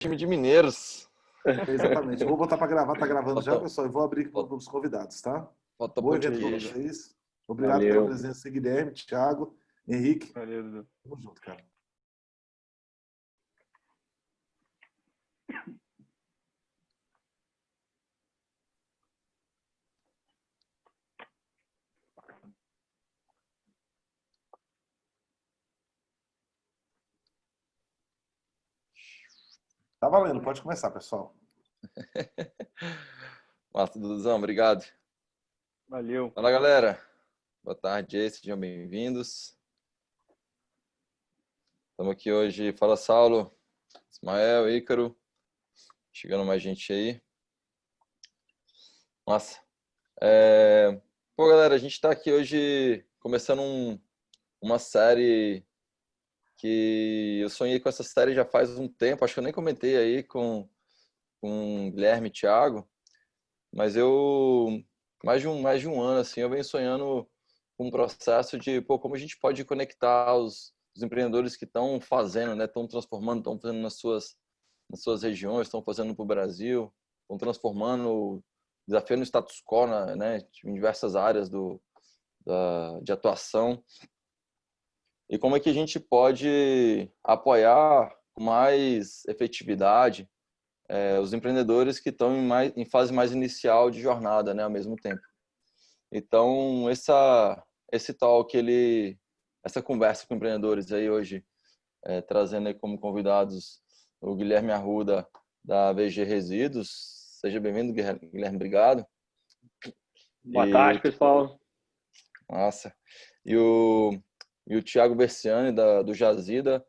Time de mineiros. Exatamente. Eu vou botar para gravar, tá gravando já, Falta- pessoal. Eu vou abrir aqui para falta- os convidados, tá? Falta Bom pão de evento para queijo. vocês. Obrigado pela Valeu. presença, Guilherme, Thiago, Henrique. Valeu, Dudu. Tamo junto, cara. Tá valendo, pode começar, pessoal. Massa, Duduzão, obrigado. Valeu. Fala, galera. Boa tarde aí, sejam bem-vindos. Estamos aqui hoje. Fala, Saulo, Ismael, Ícaro. Chegando mais gente aí. Massa. Pô, galera, a gente está aqui hoje começando uma série que eu sonhei com essa série já faz um tempo. Acho que eu nem comentei aí com o Guilherme e Thiago. Mas mais de um ano, assim, eu venho sonhando com um processo de, pô, como a gente pode conectar os empreendedores que estão fazendo, né? Estão transformando, estão fazendo nas suas regiões, estão fazendo para o Brasil, estão transformando, desafiando o status quo, né? Em diversas áreas de atuação. E como é que a gente pode apoiar com mais efetividade os empreendedores que estão em fase mais inicial de jornada, né, ao mesmo tempo. Então, esse talk, essa conversa com empreendedores aí hoje, trazendo aí como convidados o Guilherme Arruda, da VG Resíduos. Seja bem-vindo, Guilherme, obrigado. Boa tarde, pessoal. Nossa. E o Thiago Berciani, do Jazida,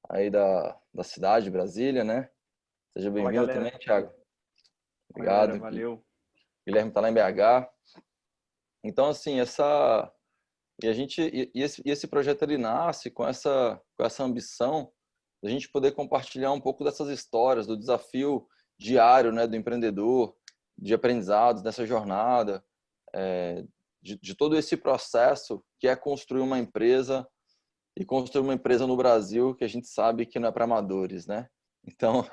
aí da cidade de Brasília, né? Seja bem-vindo também, Thiago. Obrigado. Galera, valeu. Guilherme está lá em BH. Então, assim, esse projeto ele nasce com essa ambição de a gente poder compartilhar um pouco dessas histórias, do desafio diário, né, do empreendedor, de aprendizados dessa jornada, de todo esse processo que é construir uma empresa e construir uma empresa no Brasil que a gente sabe que não é para amadores, né? Então,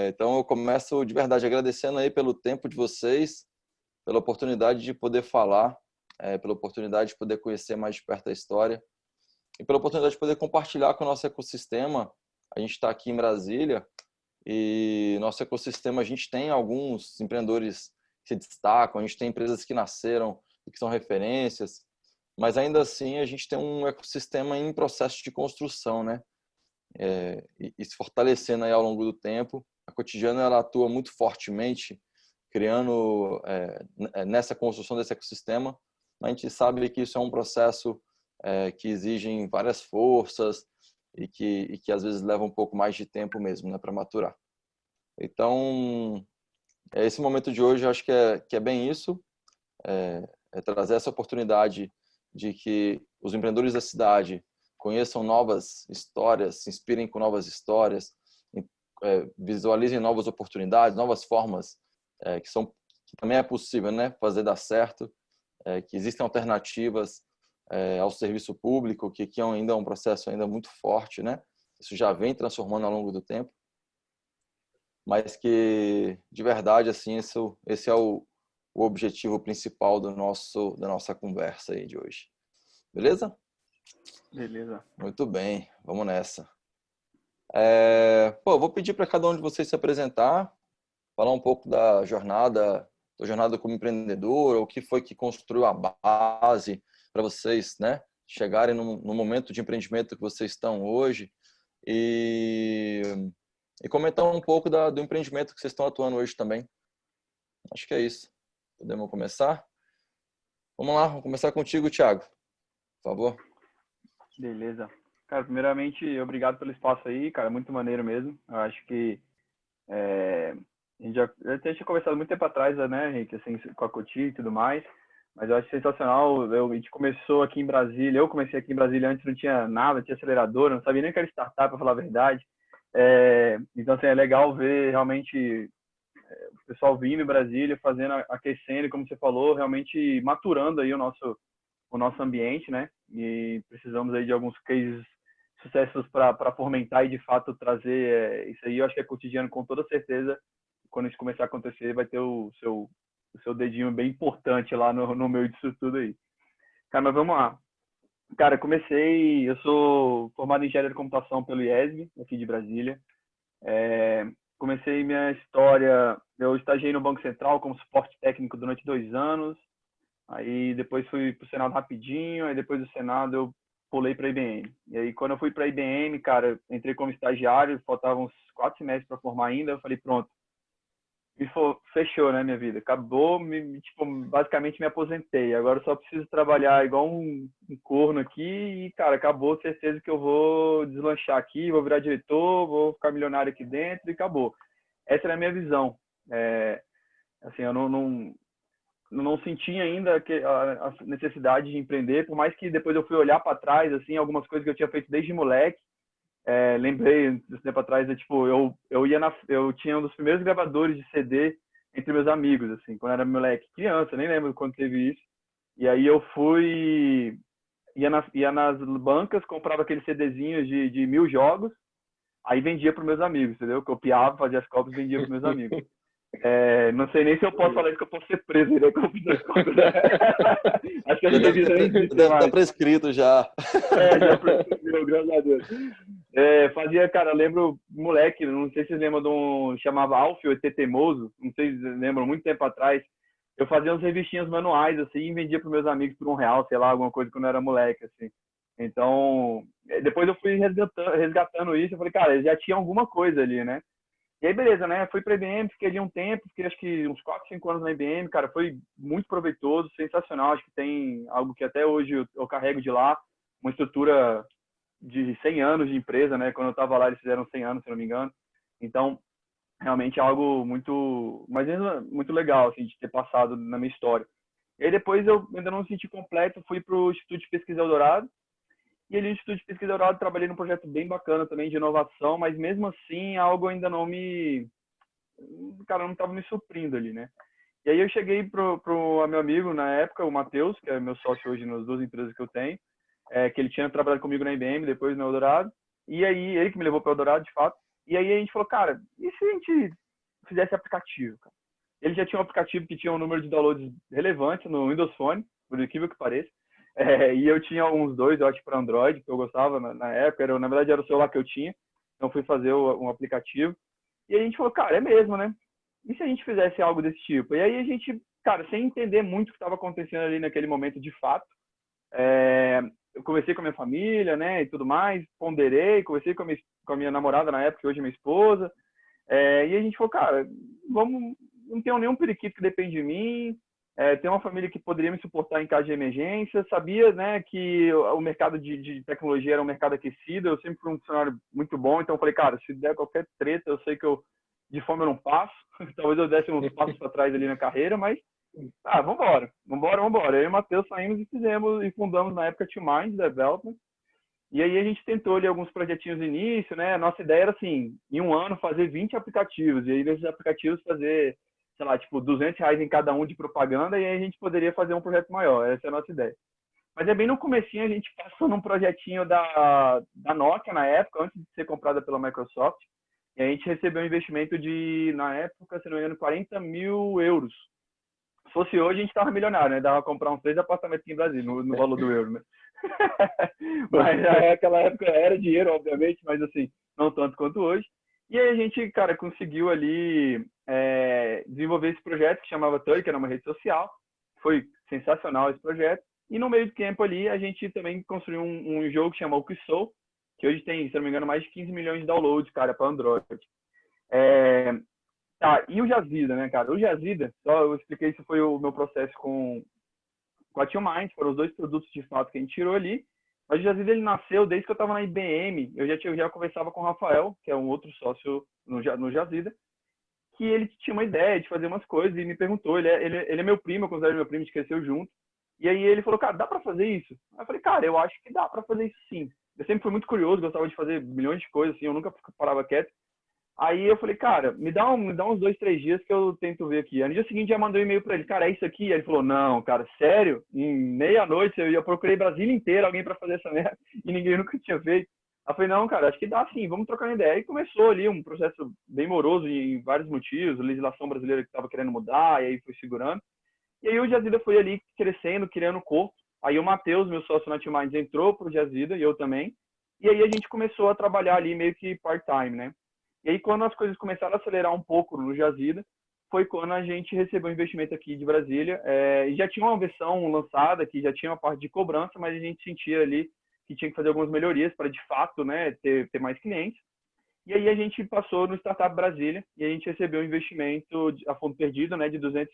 então eu começo de verdade agradecendo aí pelo tempo de vocês, pela oportunidade de poder falar, pela oportunidade de poder conhecer mais de perto a história e pela oportunidade de poder compartilhar com o nosso ecossistema. A gente está aqui em Brasília e nosso ecossistema, a gente tem alguns empreendedores que se destacam, a gente tem empresas que nasceram e que são referências, mas ainda assim a gente tem um ecossistema em processo de construção, né? E se fortalecendo aí ao longo do tempo. A Cotidiana ela atua muito fortemente criando nessa construção desse ecossistema. A gente sabe que isso é um processo que exige várias forças e que às vezes leva um pouco mais de tempo mesmo, né, para maturar. Então, esse momento de hoje eu acho que é bem isso, trazer essa oportunidade de que os empreendedores da cidade conheçam novas histórias, se inspirem com novas histórias, visualizem novas oportunidades, novas formas que também é possível, né, fazer dar certo, que existem alternativas ao serviço público, que ainda é um processo ainda muito forte, né? Isso já vem transformando ao longo do tempo, mas que de verdade assim esse é o objetivo principal da nossa conversa aí de hoje. Beleza? Beleza. Muito bem, vamos nessa. Vou pedir para cada um de vocês se apresentar, falar um pouco da jornada como empreendedor, o que foi que construiu a base para vocês, né, chegarem no momento de empreendimento que vocês estão hoje e comentar um pouco do empreendimento que vocês estão atuando hoje também. Acho que é isso. Podemos começar? Vamos lá, vamos começar contigo, Thiago, por favor. Beleza. Cara, primeiramente, obrigado pelo espaço aí, cara, muito maneiro mesmo. Eu acho que a gente já tinha conversado muito tempo atrás, né, Henrique, assim, com a Coti e tudo mais, mas eu acho sensacional. A gente começou aqui em Brasília, eu comecei aqui em Brasília antes, não tinha nada, tinha aceleradora, não sabia nem que era startup, para falar a verdade. Então, assim, é legal ver realmente o pessoal vindo em Brasília, fazendo, aquecendo, como você falou, realmente maturando aí o nosso ambiente, né? E precisamos aí de alguns cases de sucessos para fomentar e de fato trazer isso aí. Eu acho que é cotidiano, com toda certeza. Quando isso começar a acontecer, vai ter o seu dedinho bem importante lá no meio disso tudo aí. Cara, mas vamos lá. Cara, eu sou formado em engenharia de computação pelo IESB, aqui de Brasília. Comecei minha história, eu estagiei no Banco Central como suporte técnico durante 2 anos, aí depois fui para o Senado rapidinho, aí depois do Senado eu pulei para a IBM. E aí quando eu fui para a IBM, cara, entrei como estagiário, faltavam uns 4 semestres para formar ainda, eu falei, pronto, fechou, né, minha vida. Acabou, tipo, basicamente me aposentei. Agora eu só preciso trabalhar igual um corno aqui e, cara, acabou, certeza que eu vou deslanchar aqui, vou virar diretor, vou ficar milionário aqui dentro e acabou. Essa era a minha visão. Assim, eu não senti ainda a necessidade de empreender, por mais que depois eu fui olhar para trás, assim, algumas coisas que eu tinha feito desde moleque. Lembrei desse tempo atrás, tipo, eu tinha um dos primeiros gravadores de CD entre meus amigos, assim, quando eu era moleque, criança, nem lembro quando teve isso. E aí eu ia nas bancas, comprava aqueles CDzinhos de 1000 jogos, aí vendia para meus amigos, entendeu? Copiava, fazia as cópias e vendia para meus amigos. Não sei nem se eu posso falar isso, que eu posso ser preso, né? Acho que a revista nem existe deve mais. estar prescrito já. Já prescrito, graças a Deus. Fazia, cara, eu lembro, moleque, não sei se vocês lembram de um, chamava Alfio, ET Teimoso, não sei se vocês lembram, muito tempo atrás, eu fazia umas revistinhas manuais, assim, e vendia para meus amigos por R$1, sei lá, alguma coisa, quando eu era moleque, assim. Então, depois eu fui resgatando isso, eu falei, cara, já tinha alguma coisa ali, né? E aí, beleza, né? Fui para a IBM, fiquei ali um tempo, fiquei acho que uns 4, 5 anos na IBM, cara, foi muito proveitoso, sensacional, acho que tem algo que até hoje eu carrego de lá, uma estrutura de 100 anos de empresa, né? Quando eu estava lá, eles fizeram 100 anos, se não me engano. Então, realmente é algo muito legal, assim, de ter passado na minha história. E aí depois eu ainda não me senti completo, fui para o Instituto de Pesquisa Eldorado. E ali no Instituto de Pesquisa Eldorado trabalhei num projeto bem bacana também de inovação, mas mesmo assim algo ainda não estava me suprindo ali, né? E aí eu cheguei pro meu amigo na época, o Matheus, que é meu sócio hoje nas 2 empresas que eu tenho, que ele tinha trabalhado comigo na IBM, depois no Eldorado, e aí ele que me levou para o Eldorado, de fato. E aí a gente falou, cara, e se a gente fizesse aplicativo, cara? Ele já tinha um aplicativo que tinha um número de downloads relevante no Windows Phone, por incrível que pareça. E eu tinha uns 2, eu acho, para Android, que eu gostava na época. Na verdade, era o celular que eu tinha. Então, fui fazer um aplicativo. E a gente falou, cara, é mesmo, né? E se a gente fizesse algo desse tipo? E aí a gente, cara, sem entender muito o que estava acontecendo ali naquele momento de fato, eu conversei com a minha família, né, e tudo mais, ponderei, conversei com a minha namorada na época, que hoje é minha esposa, e a gente falou, cara, não tenho nenhum periquito que depende de mim, tem uma família que poderia me suportar em caso de emergência, sabia, né, que o mercado de tecnologia era um mercado aquecido, eu sempre fui um funcionário muito bom, então eu falei, cara, se der qualquer treta, eu sei que de fome eu não passo, talvez eu desse uns passos para trás ali na carreira, mas vambora. Eu e o Matheus saímos e fundamos na época Two Minds Development. E aí a gente tentou ali alguns projetinhos no início, né? A nossa ideia era assim, em um ano fazer 20 aplicativos. E aí nesses aplicativos fazer, sei lá, tipo R$200 em cada um de propaganda, e aí a gente poderia fazer um projeto maior. Essa é a nossa ideia. Mas bem no comecinho a gente passou num projetinho da Nokia na época, antes de ser comprada pela Microsoft. E a gente recebeu um investimento de, na época, se não me engano, 40 mil euros. Se fosse hoje, a gente estava milionário, né? Dava pra comprar uns 3 apartamentos aqui em Brasília, no valor do euro, né? Mas naquela época era dinheiro, obviamente, mas assim, não tanto quanto hoje. E aí a gente, cara, conseguiu ali desenvolver esse projeto que chamava Turi, que era uma rede social. Foi sensacional esse projeto. E no meio do tempo ali, a gente também construiu um jogo que chama Okisou, que hoje tem, se não me engano, mais de 15 milhões de downloads, cara, para Android. E o Jazida, né, cara? O Jazida, só eu expliquei, isso foi o meu processo com a Two Minds, foram os 2 produtos de fato que a gente tirou ali. Mas o Jazida, ele nasceu desde que eu estava na IBM. Eu já conversava com o Rafael, que é um outro sócio no Jazida, que ele tinha uma ideia de fazer umas coisas e me perguntou. Ele é meu primo, eu considero meu primo, a gente cresceu junto. E aí ele falou, cara, dá para fazer isso? Aí eu falei, cara, eu acho que dá para fazer isso sim. Eu sempre fui muito curioso, gostava de fazer milhões de coisas, assim, eu nunca parava quieto. Aí eu falei, cara, me dá uns 2, 3 dias que eu tento ver aqui. Aí no dia seguinte já mandei um e-mail para ele, cara, é isso aqui? Aí ele falou, não, cara, sério? Em meia-noite eu procurei Brasília inteira alguém para fazer essa merda e ninguém nunca tinha feito. Aí eu falei, não, cara, acho que dá sim, vamos trocar uma ideia. E começou ali um processo bem moroso em vários motivos, a legislação brasileira que estava querendo mudar, e aí foi segurando. E aí o Jazzida foi ali crescendo, criando corpo. Aí o Matheus, meu sócio na T-Minds, entrou pro Jazzida, e eu também. E aí a gente começou a trabalhar ali meio que part-time, né? E aí quando as coisas começaram a acelerar um pouco no Jazzida, foi quando a gente recebeu um investimento aqui de Brasília. E já tinha uma versão lançada, que já tinha uma parte de cobrança, mas a gente sentia ali que tinha que fazer algumas melhorias para, de fato, né, ter mais clientes. E aí a gente passou no Startup Brasília e a gente recebeu um investimento a fundo perdido, né, de R$ 200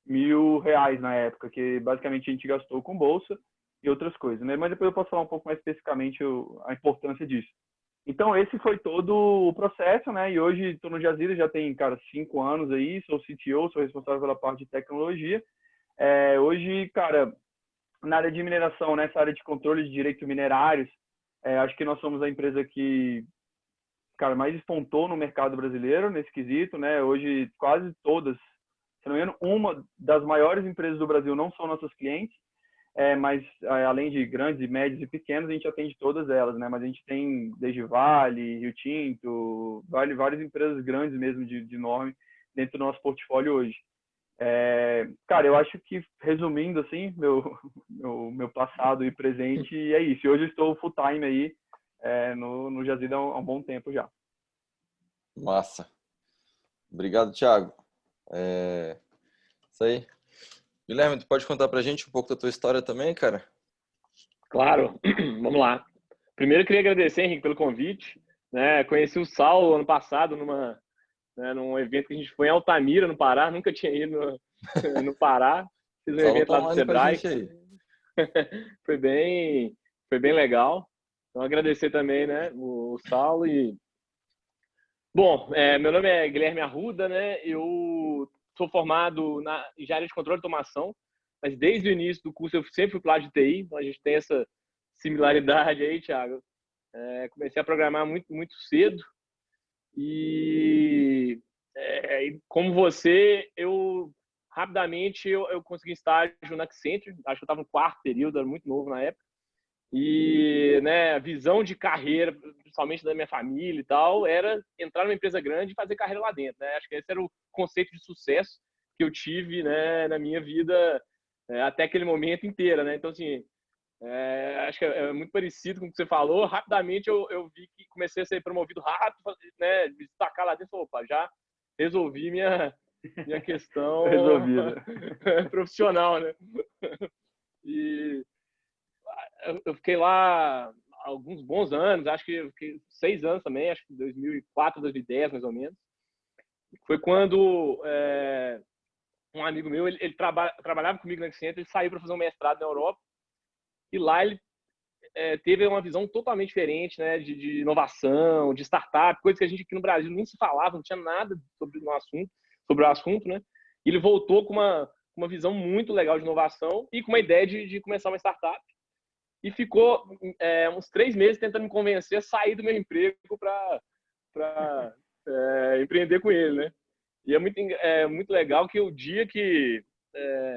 mil na época, que basicamente a gente gastou com bolsa e outras coisas, né? Mas depois eu posso falar um pouco mais especificamente a importância disso. Então esse foi todo o processo, né? E hoje estou no Jazzida, já tem, cara, 5 anos aí, sou CTO, sou responsável pela parte de tecnologia. Hoje, cara, na área de mineração, nessa área de controle de direitos minerários, acho que nós somos a empresa que, cara, mais despontou no mercado brasileiro nesse quesito, né? Hoje quase todas, se não me engano, uma das maiores empresas do Brasil não são nossos clientes, mas além de grandes, médios e pequenos, a gente atende todas elas, né? Mas a gente tem desde Vale, Rio Tinto, várias empresas grandes mesmo de nome dentro do nosso portfólio hoje. Cara, eu acho que, resumindo assim, meu passado e presente, é isso. E hoje eu estou full time aí no Jazzida há um bom tempo já. Massa. Obrigado, Thiago. Isso aí. Guilherme, tu pode contar pra gente um pouco da tua história também, cara? Claro, vamos lá. Primeiro eu queria agradecer, Henrique, pelo convite, né? Conheci o Saulo ano passado num evento que a gente foi em Altamira, no Pará, nunca tinha ido no Pará. Fiz um evento lá do Sebrae. Foi bem legal. Então agradecer também, né, o Saulo e bom, meu nome é Guilherme Arruda, né? Eu sou formado na engenharia de controle de automação, mas desde o início do curso eu sempre fui para o lado de TI, então a gente tem essa similaridade aí, Thiago. Comecei a programar muito cedo e como você, rapidamente eu consegui estágio na Accenture, acho que eu estava no 4º período, era muito novo na época. E, né, a visão de carreira, principalmente da minha família e tal, era entrar numa empresa grande e fazer carreira lá dentro, né? Acho que esse era o conceito de sucesso que eu tive, né, na minha vida até aquele momento inteira, né? Então, assim, acho que é muito parecido com o que você falou. Rapidamente eu vi que comecei a ser promovido rápido, né, me destacar lá dentro. Opa, já resolvi minha questão profissional, né? E eu fiquei lá alguns bons anos, acho que eu fiquei 6 anos também, acho que 2004, 2010, mais ou menos. Foi quando um amigo meu, ele trabalhava comigo na Accenture, ele saiu para fazer um mestrado na Europa, e lá ele teve uma visão totalmente diferente, né, de inovação, de startup, coisa que a gente aqui no Brasil nem se falava, não tinha nada sobre o assunto, né? E ele voltou com uma visão muito legal de inovação e com uma ideia de começar uma startup. E ficou uns 3 meses tentando me convencer a sair do meu emprego para empreender com ele, né? E é muito legal que o dia que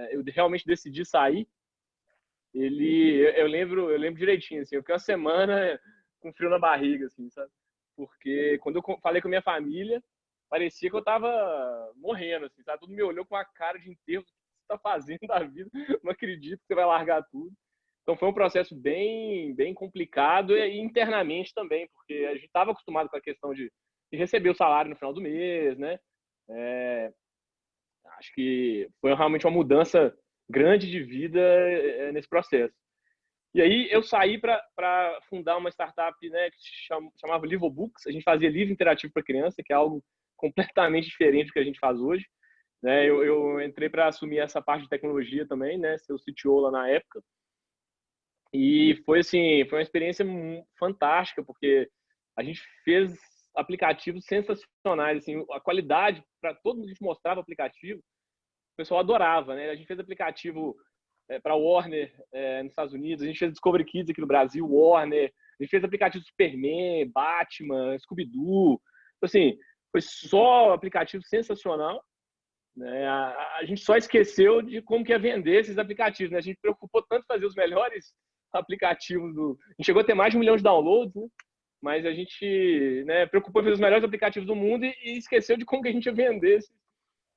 eu realmente decidi sair, eu lembro direitinho, assim, eu fiquei uma semana com frio na barriga, assim, sabe? Porque quando eu falei com a minha família, parecia que eu tava morrendo, assim, sabe? Todo mundo me olhou com a cara de enterro, o que você tá fazendo da vida? Não acredito que você vai largar tudo. Então foi um processo bem complicado e internamente também, porque a gente estava acostumado com a questão de receber o salário no final do mês, né? Acho que foi realmente uma mudança grande de vida nesse processo. E aí eu saí para fundar uma startup, né, que se chamava Livro Books. A gente fazia livro interativo para criança, que é algo completamente diferente do que a gente faz hoje. Né? Eu entrei para assumir essa parte de tecnologia também, né, ser o CTO lá na época. E foi uma experiência fantástica, porque a gente fez aplicativos sensacionais, assim, a qualidade, para todo mundo que a gente mostrava o aplicativo, o pessoal adorava, né? A gente fez aplicativo para Warner nos Estados Unidos, a gente fez Discovery Kids aqui no Brasil, Warner, a gente fez aplicativo Superman, Batman, Scooby-Doo, assim, foi só aplicativo sensacional, né? A gente só esqueceu de como que ia vender esses aplicativos, né? A gente preocupou tanto em fazer os melhores aplicativos a gente chegou a ter mais de 1 milhão de downloads, né? mas a gente, né, preocupou em fazer os melhores aplicativos do mundo e esqueceu de como que a gente ia vender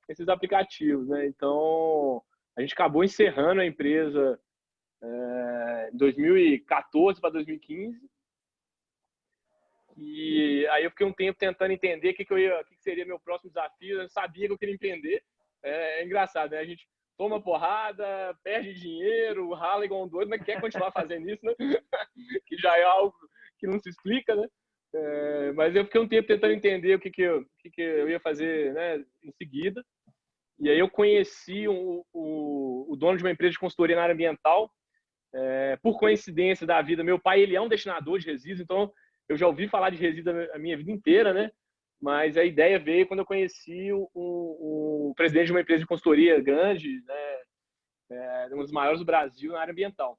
esses aplicativos, né? Então, a gente acabou encerrando a empresa em 2014 para 2015. E aí eu fiquei um tempo tentando entender o que seria meu próximo desafio. Eu sabia que eu queria empreender. É engraçado, né? A gente toma porrada, perde dinheiro, rala igual um doido, mas quer continuar fazendo isso, né? Que já é algo que não se explica, né? Mas eu fiquei um tempo tentando entender o que eu ia fazer, né, em seguida. E aí eu conheci o dono de uma empresa de consultoria na área ambiental. Por coincidência da vida, meu pai, ele é um destinador de resíduos, então eu já ouvi falar de resíduos a minha vida inteira, né? Mas a ideia veio quando eu conheci o presidente de uma empresa de consultoria grande, né? Uma das maiores do Brasil na área ambiental.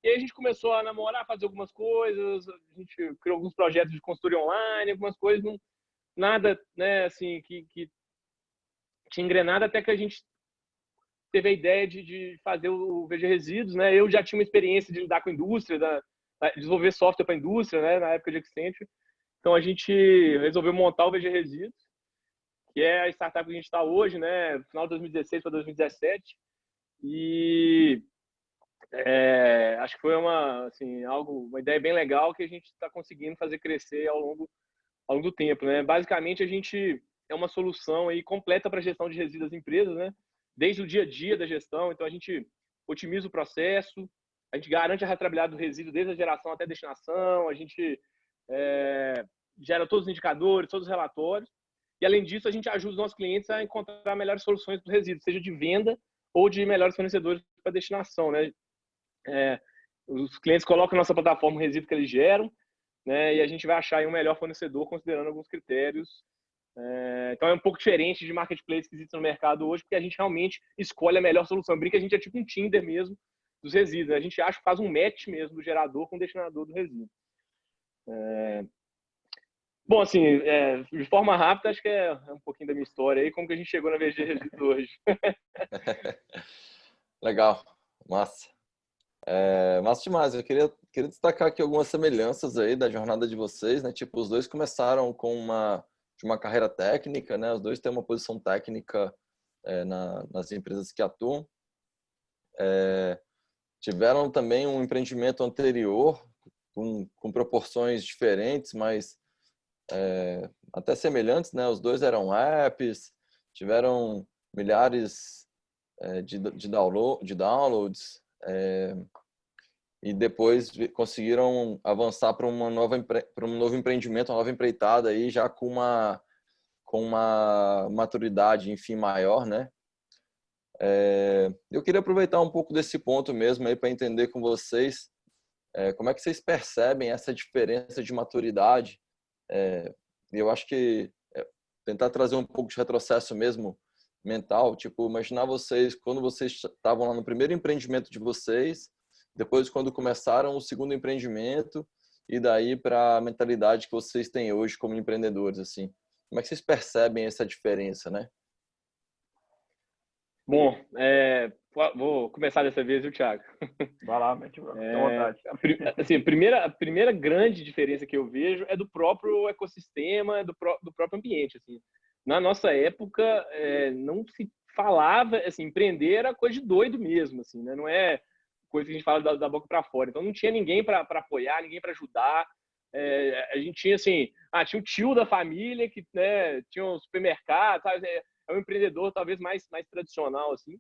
E aí a gente começou a namorar, fazer algumas coisas, a gente criou alguns projetos de consultoria online, algumas coisas, nada, né, assim, que tinha engrenado, até que a gente teve a ideia de fazer o VG Resíduos, né? Eu já tinha uma experiência de lidar com a indústria, desenvolver software para a indústria, né? Na época de Accenture. Então a gente resolveu montar o VG Resíduos, que é a startup que a gente está hoje, né? Final de 2016 para 2017. E acho que foi uma ideia bem legal que a gente está conseguindo fazer crescer ao longo do tempo, né? Basicamente a gente é uma solução aí completa para a gestão de resíduos das empresas, né? Desde o dia a dia da gestão. Então a gente otimiza o processo, a gente garante a rastreabilidade do resíduo desde a geração até a destinação, a gente gera todos os indicadores, todos os relatórios, e além disso a gente ajuda os nossos clientes a encontrar melhores soluções para o resíduo, seja de venda ou de melhores fornecedores para destinação, né? Os clientes colocam na nossa plataforma o resíduo que eles geram, né? E a gente vai achar aí um melhor fornecedor considerando alguns critérios. Então é um pouco diferente de marketplace que existe no mercado hoje, porque a gente realmente escolhe a melhor solução. Brinca, a gente é tipo um Tinder mesmo dos resíduos, né? A gente acha que faz um match mesmo do gerador com o destinador do resíduo. Bom, assim, de forma rápida, acho que é um pouquinho da minha história aí, como que a gente chegou na VG Resíduos hoje. Legal, massa. Massa demais. Eu queria destacar aqui algumas semelhanças aí da jornada de vocês, né? Tipo, os dois começaram de uma carreira técnica, né? Os dois têm uma posição técnica nas empresas que atuam. Tiveram também um empreendimento anterior com proporções diferentes, mas até semelhantes, né? Os dois eram apps, tiveram milhares de downloads, e depois conseguiram avançar para um novo empreendimento, uma nova empreitada aí, já com uma maturidade, enfim, maior, né? Eu queria aproveitar um pouco desse ponto mesmo aí para entender com vocês como é que vocês percebem essa diferença de maturidade. Eu acho que tentar trazer um pouco de retrocesso mesmo mental, tipo, imaginar vocês quando vocês estavam lá no primeiro empreendimento de vocês, depois quando começaram o segundo empreendimento e daí para a mentalidade que vocês têm hoje como empreendedores, assim. Como é que vocês percebem essa diferença, né? Bom, vou começar dessa vez, viu, Thiago? Vai lá, mete bronca, fica à vontade. Assim, a primeira grande diferença que eu vejo é do próprio ecossistema, do próprio ambiente. Assim. Na nossa época, não se falava, assim, empreender era coisa de doido mesmo, assim, né? Não é coisa que a gente fala da boca para fora. Então, não tinha ninguém para apoiar, ninguém para ajudar. A gente tinha, assim, tinha o tio da família que, né, tinha um supermercado, sabe? É um empreendedor talvez mais tradicional, assim,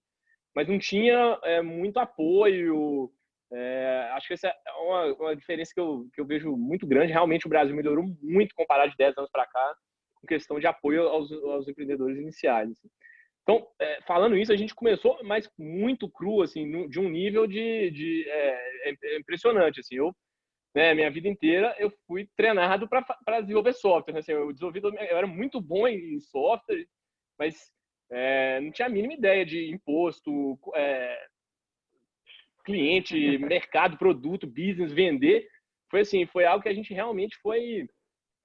mas não tinha muito apoio. Acho que essa é uma diferença que eu vejo muito grande. Realmente o Brasil melhorou muito comparado de 10 anos para cá, com questão de apoio aos empreendedores iniciais. Assim. Então, falando isso, a gente começou, mas muito cru, assim, de um nível impressionante. Assim, minha vida inteira, eu fui treinado para desenvolver software. Assim, eu era muito bom em software, mas não tinha a mínima ideia de imposto, cliente, mercado, produto, business, vender. Foi algo que a gente realmente foi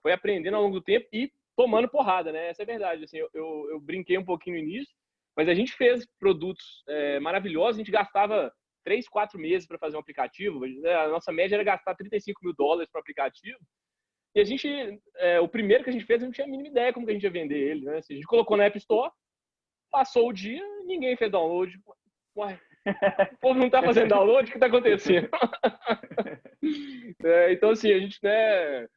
aprendendo ao longo do tempo e tomando porrada, né? Essa é a verdade. Assim, eu brinquei um pouquinho no início, mas a gente fez produtos maravilhosos. A gente gastava 3-4 meses para fazer um aplicativo. A nossa média era gastar $35 mil para o aplicativo. E a gente, o primeiro que a gente fez, a gente não tinha a mínima ideia como que a gente ia vender ele, né? Assim, a gente colocou na App Store, passou o dia, ninguém fez download. Uai, o povo não tá fazendo download, o que tá acontecendo? Então, assim, a gente, né,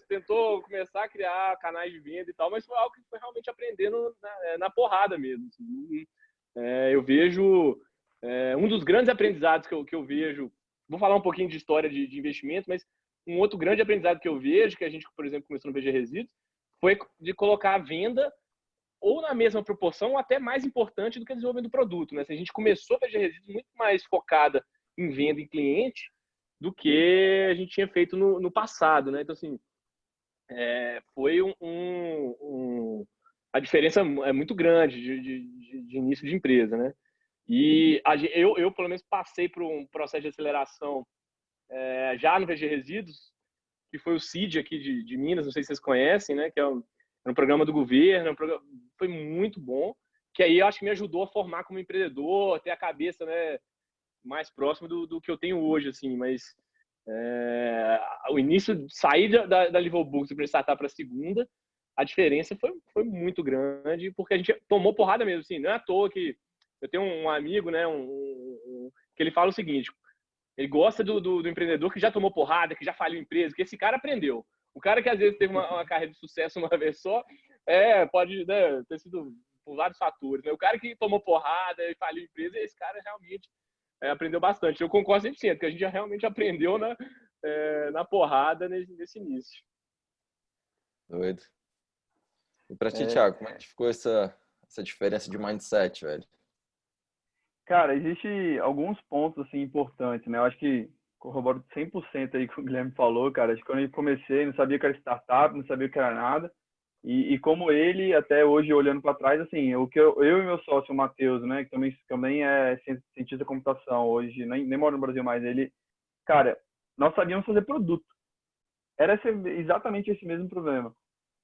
tentou começar a criar canais de venda e tal, mas foi algo que foi realmente aprendendo na porrada mesmo. Assim. Eu vejo um dos grandes aprendizados que eu vejo, vou falar um pouquinho de história de investimento, mas um outro grande aprendizado que eu vejo, que a gente, por exemplo, começou no VG Resíduos, foi de colocar a venda ou na mesma proporção, ou até mais importante do que o desenvolvimento do produto. Né? Se a gente começou a VG Resíduos muito mais focada em venda em cliente do que a gente tinha feito no passado. Né? Então, assim, foi a diferença é muito grande de início de empresa. Né? E eu, pelo menos, passei por um processo de aceleração já no VG Resíduos, que foi o CID aqui de Minas, não sei se vocês conhecem, né? Que é um programa do governo, foi muito bom, que aí eu acho que me ajudou a formar como empreendedor, ter a cabeça, né, mais próximo do que eu tenho hoje, assim, mas o início, sair da Live Books para startup para a segunda, a diferença foi muito grande, porque a gente tomou porrada mesmo, assim, não é à toa que eu tenho um amigo, né, que ele fala o seguinte: ele gosta do empreendedor que já tomou porrada, que já faliu empresa, que esse cara aprendeu. O cara que às vezes teve uma carreira de sucesso uma vez só, pode, né, ter sido por vários fatores. Né? O cara que tomou porrada e faliu empresa, esse cara realmente aprendeu bastante. Eu concordo 100%, que a gente já realmente aprendeu na porrada nesse início. Doido. E pra ti, Thiago, como é que ficou essa diferença de mindset, velho? Cara, existe alguns pontos assim importantes, né? Eu acho que corroboro 100% aí com o Guilherme falou, cara. Acho que quando eu comecei, não sabia que era startup, não sabia que era nada. E como ele, até hoje, olhando para trás, assim, o que eu e meu sócio, o Matheus, né, que também é cientista da computação hoje, nem mora no Brasil mais, ele, cara, nós sabíamos fazer produto. Era exatamente esse mesmo problema.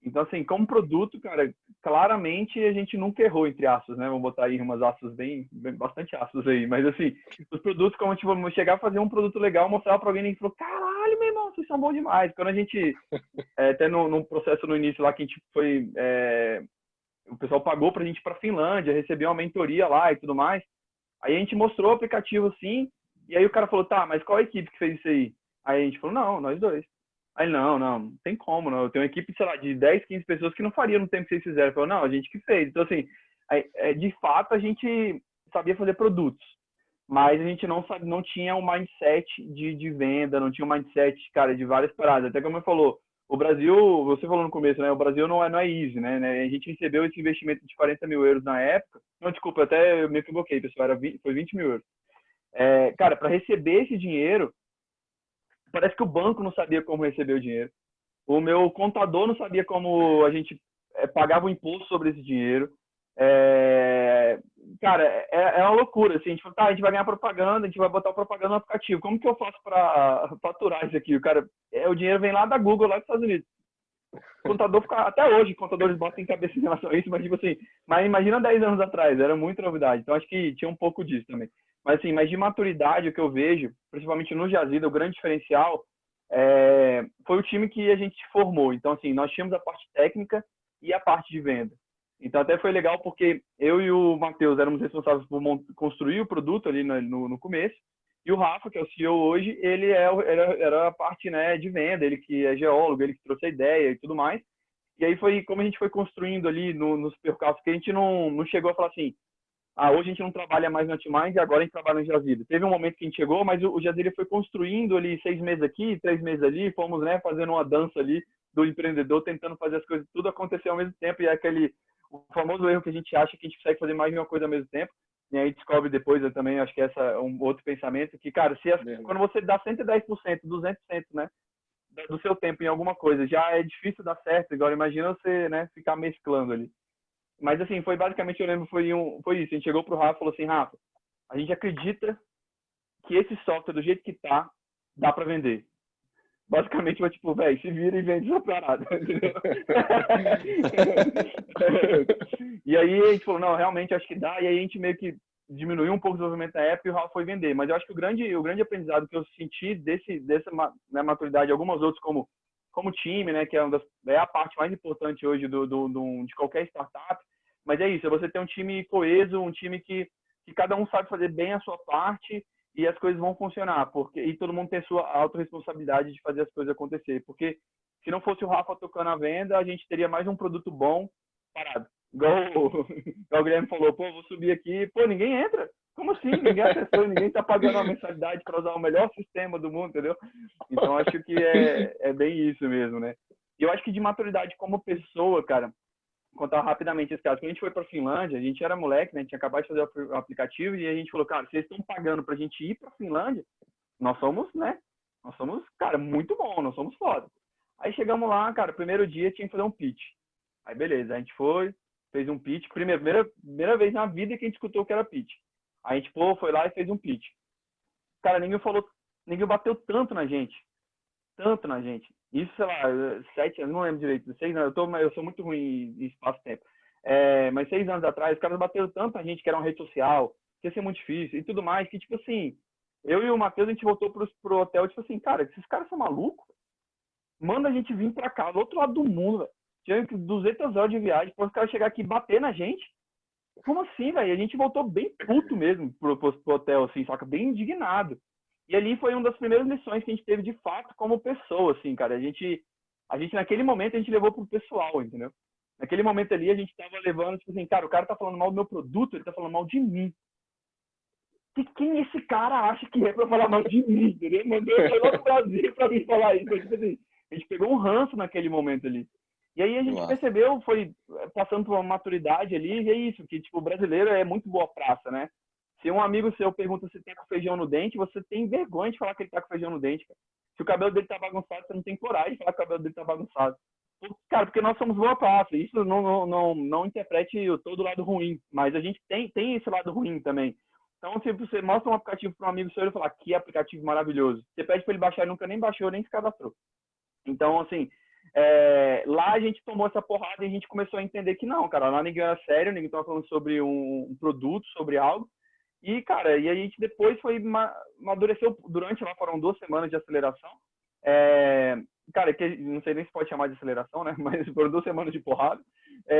Então, assim, como produto, cara, claramente a gente nunca errou, entre aspas, né? Vamos botar aí umas aspas bastante aspas aí. Mas, assim, os produtos, como, tipo, chegar a fazer um produto legal, mostrar para alguém e falou, caralho, meu irmão, vocês são bons demais. Quando a gente, até num processo no início lá, que a gente foi, o pessoal pagou pra gente ir pra Finlândia, recebeu uma mentoria lá e tudo mais. Aí a gente mostrou o aplicativo, assim, e aí o cara falou, tá, mas qual a equipe que fez isso aí? Aí a gente falou, não, nós dois. Aí, não tem como, não. Eu tenho uma equipe, sei lá, de 10, 15 pessoas que não faria no tempo que vocês fizeram. Falou, não, a gente que fez. Então, assim, de fato, a gente sabia fazer produtos, mas a gente não tinha um mindset de venda, não tinha um mindset, cara, de várias paradas. Até como eu falou, o Brasil, você falou no começo, né? O Brasil não é easy, né? A gente recebeu esse investimento de 40 mil euros na época. Não, desculpa, até eu me equivoquei, pessoal, foi 20 mil euros. Cara, para receber esse dinheiro, parece que o banco não sabia como receber o dinheiro. O meu contador não sabia como a gente pagava o imposto sobre esse dinheiro. Cara, é uma loucura. Assim, a gente falou, tá, a gente vai ganhar propaganda, a gente vai botar propaganda no aplicativo. Como que eu faço para faturar isso aqui? O dinheiro vem lá da Google, lá dos Estados Unidos. O contador fica, até hoje, contadores botam em cabeça em relação a isso, mas tipo assim, mas imagina 10 anos atrás, era muita novidade. Então acho que tinha um pouco disso também. Mas assim, mas de maturidade, o que eu vejo, principalmente no Jazida, o grande diferencial foi o time que a gente formou. Então assim, nós tínhamos a parte técnica e a parte de venda. Então até foi legal porque eu e o Matheus éramos responsáveis por construir o produto ali no começo. E o Rafa, que é o CEO hoje, ele era a parte, né, de venda, ele que é geólogo, ele que trouxe a ideia e tudo mais. E aí foi como a gente foi construindo ali nos percalços, que a gente não chegou a falar assim, hoje a gente não trabalha mais no Antimind e agora a gente trabalha no Jazida. Teve um momento que a gente chegou, mas o Jazida foi construindo ali 6 meses aqui, 3 meses ali, fomos, né, fazendo uma dança ali do empreendedor, tentando fazer as coisas tudo acontecer ao mesmo tempo, e é o famoso erro que a gente acha que a gente consegue fazer mais de uma coisa ao mesmo tempo. E aí descobre depois, eu também acho que essa é um outro pensamento, que, cara, quando você dá 110%, 200%, né, do seu tempo em alguma coisa, já é difícil dar certo. Agora imagina você, né, ficar mesclando ali. Mas assim, foi basicamente, eu lembro, foi isso. A gente chegou pro Rafa e falou assim, Rafa, a gente acredita que esse software, do jeito que tá, dá para vender. Basicamente foi tipo, velho, se vira e vende essa parada. E aí a gente falou, não, realmente acho que dá. E aí a gente meio que diminuiu um pouco o desenvolvimento na época e o Rafa foi vender. Mas eu acho que o grande aprendizado que eu senti dessa, né, maturidade, algumas outras, como como time, né, que é a parte mais importante hoje de qualquer startup. Mas é isso, é você ter um time coeso, um time que cada um sabe fazer bem a sua parte e as coisas vão funcionar, e todo mundo tem sua autorresponsabilidade de fazer as coisas acontecer, porque se não fosse o Rafa tocando a venda, a gente teria mais um produto bom parado. Igual o Guilherme falou, pô, vou subir aqui, pô, ninguém entra. Como assim? Ninguém acessou, ninguém tá pagando uma mensalidade para usar o melhor sistema do mundo, entendeu? Então, acho que é bem isso mesmo, né? E eu acho que de maturidade como pessoa, cara, contar rapidamente esse caso. Quando a gente foi para a Finlândia, a gente era moleque, né? A gente tinha acabado de fazer o aplicativo e a gente falou, cara, vocês estão pagando pra gente ir para a Finlândia? Nós somos, né? Nós somos, cara, muito bom, nós somos foda. Aí chegamos lá, cara, primeiro dia tinha que fazer um pitch. Aí beleza, a gente foi, fez um pitch. Primeira vez na vida que a gente escutou o que era pitch. Aí a gente, pô, foi lá e fez um pitch. Cara, ninguém bateu tanto na gente. Tanto na gente. Isso, sei lá, 7 anos, não lembro direito, 6 anos, eu sou muito ruim em espaço-tempo. Mas 6 anos atrás, os caras bateram tanto na gente que era uma rede social, que ia ser muito difícil e tudo mais, que tipo assim, eu e o Matheus, a gente voltou pro hotel, tipo assim, cara, esses caras são malucos? Manda a gente vir pra cá, do outro lado do mundo, velho. Tinha 200 horas de viagem, para os caras chegar aqui e bater na gente. Como assim, velho? A gente voltou bem puto mesmo pro hotel, assim, saca? Bem indignado. E ali foi uma das primeiras lições que a gente teve de fato como pessoa, assim, cara. A gente naquele momento, a gente levou pro pessoal, entendeu? Naquele momento ali, a gente tava levando, tipo assim, cara, o cara tá falando mal do meu produto, ele tá falando mal de mim. E quem esse cara acha que é pra falar mal de mim, entendeu? Mandou eu lá pro Brasil pra vir falar isso. Tipo assim, a gente pegou um ranço naquele momento ali. E aí a gente percebeu, foi passando por uma maturidade ali, e é isso, que tipo, o brasileiro é muito boa praça, né? Se um amigo seu pergunta se tem com feijão no dente, você tem vergonha de falar que ele tá com feijão no dente, cara. Se o cabelo dele tá bagunçado, você não tem coragem de falar que o cabelo dele tá bagunçado. Cara, porque nós somos boa praça. Isso não interprete todo o lado ruim, mas a gente tem esse lado ruim também. Então, se você mostra um aplicativo para um amigo seu, ele fala que aplicativo maravilhoso. Você pede para ele baixar, ele nunca nem baixou, nem se cadastrou. Então, assim, lá a gente tomou essa porrada e a gente começou a entender que não, cara, lá ninguém era sério, ninguém estava falando sobre um produto, sobre algo. E, cara, e a gente depois foi amadureceu durante lá, foram 2 semanas de aceleração. Cara, que não sei nem se pode chamar de aceleração, né? Mas foram 2 semanas de porrada.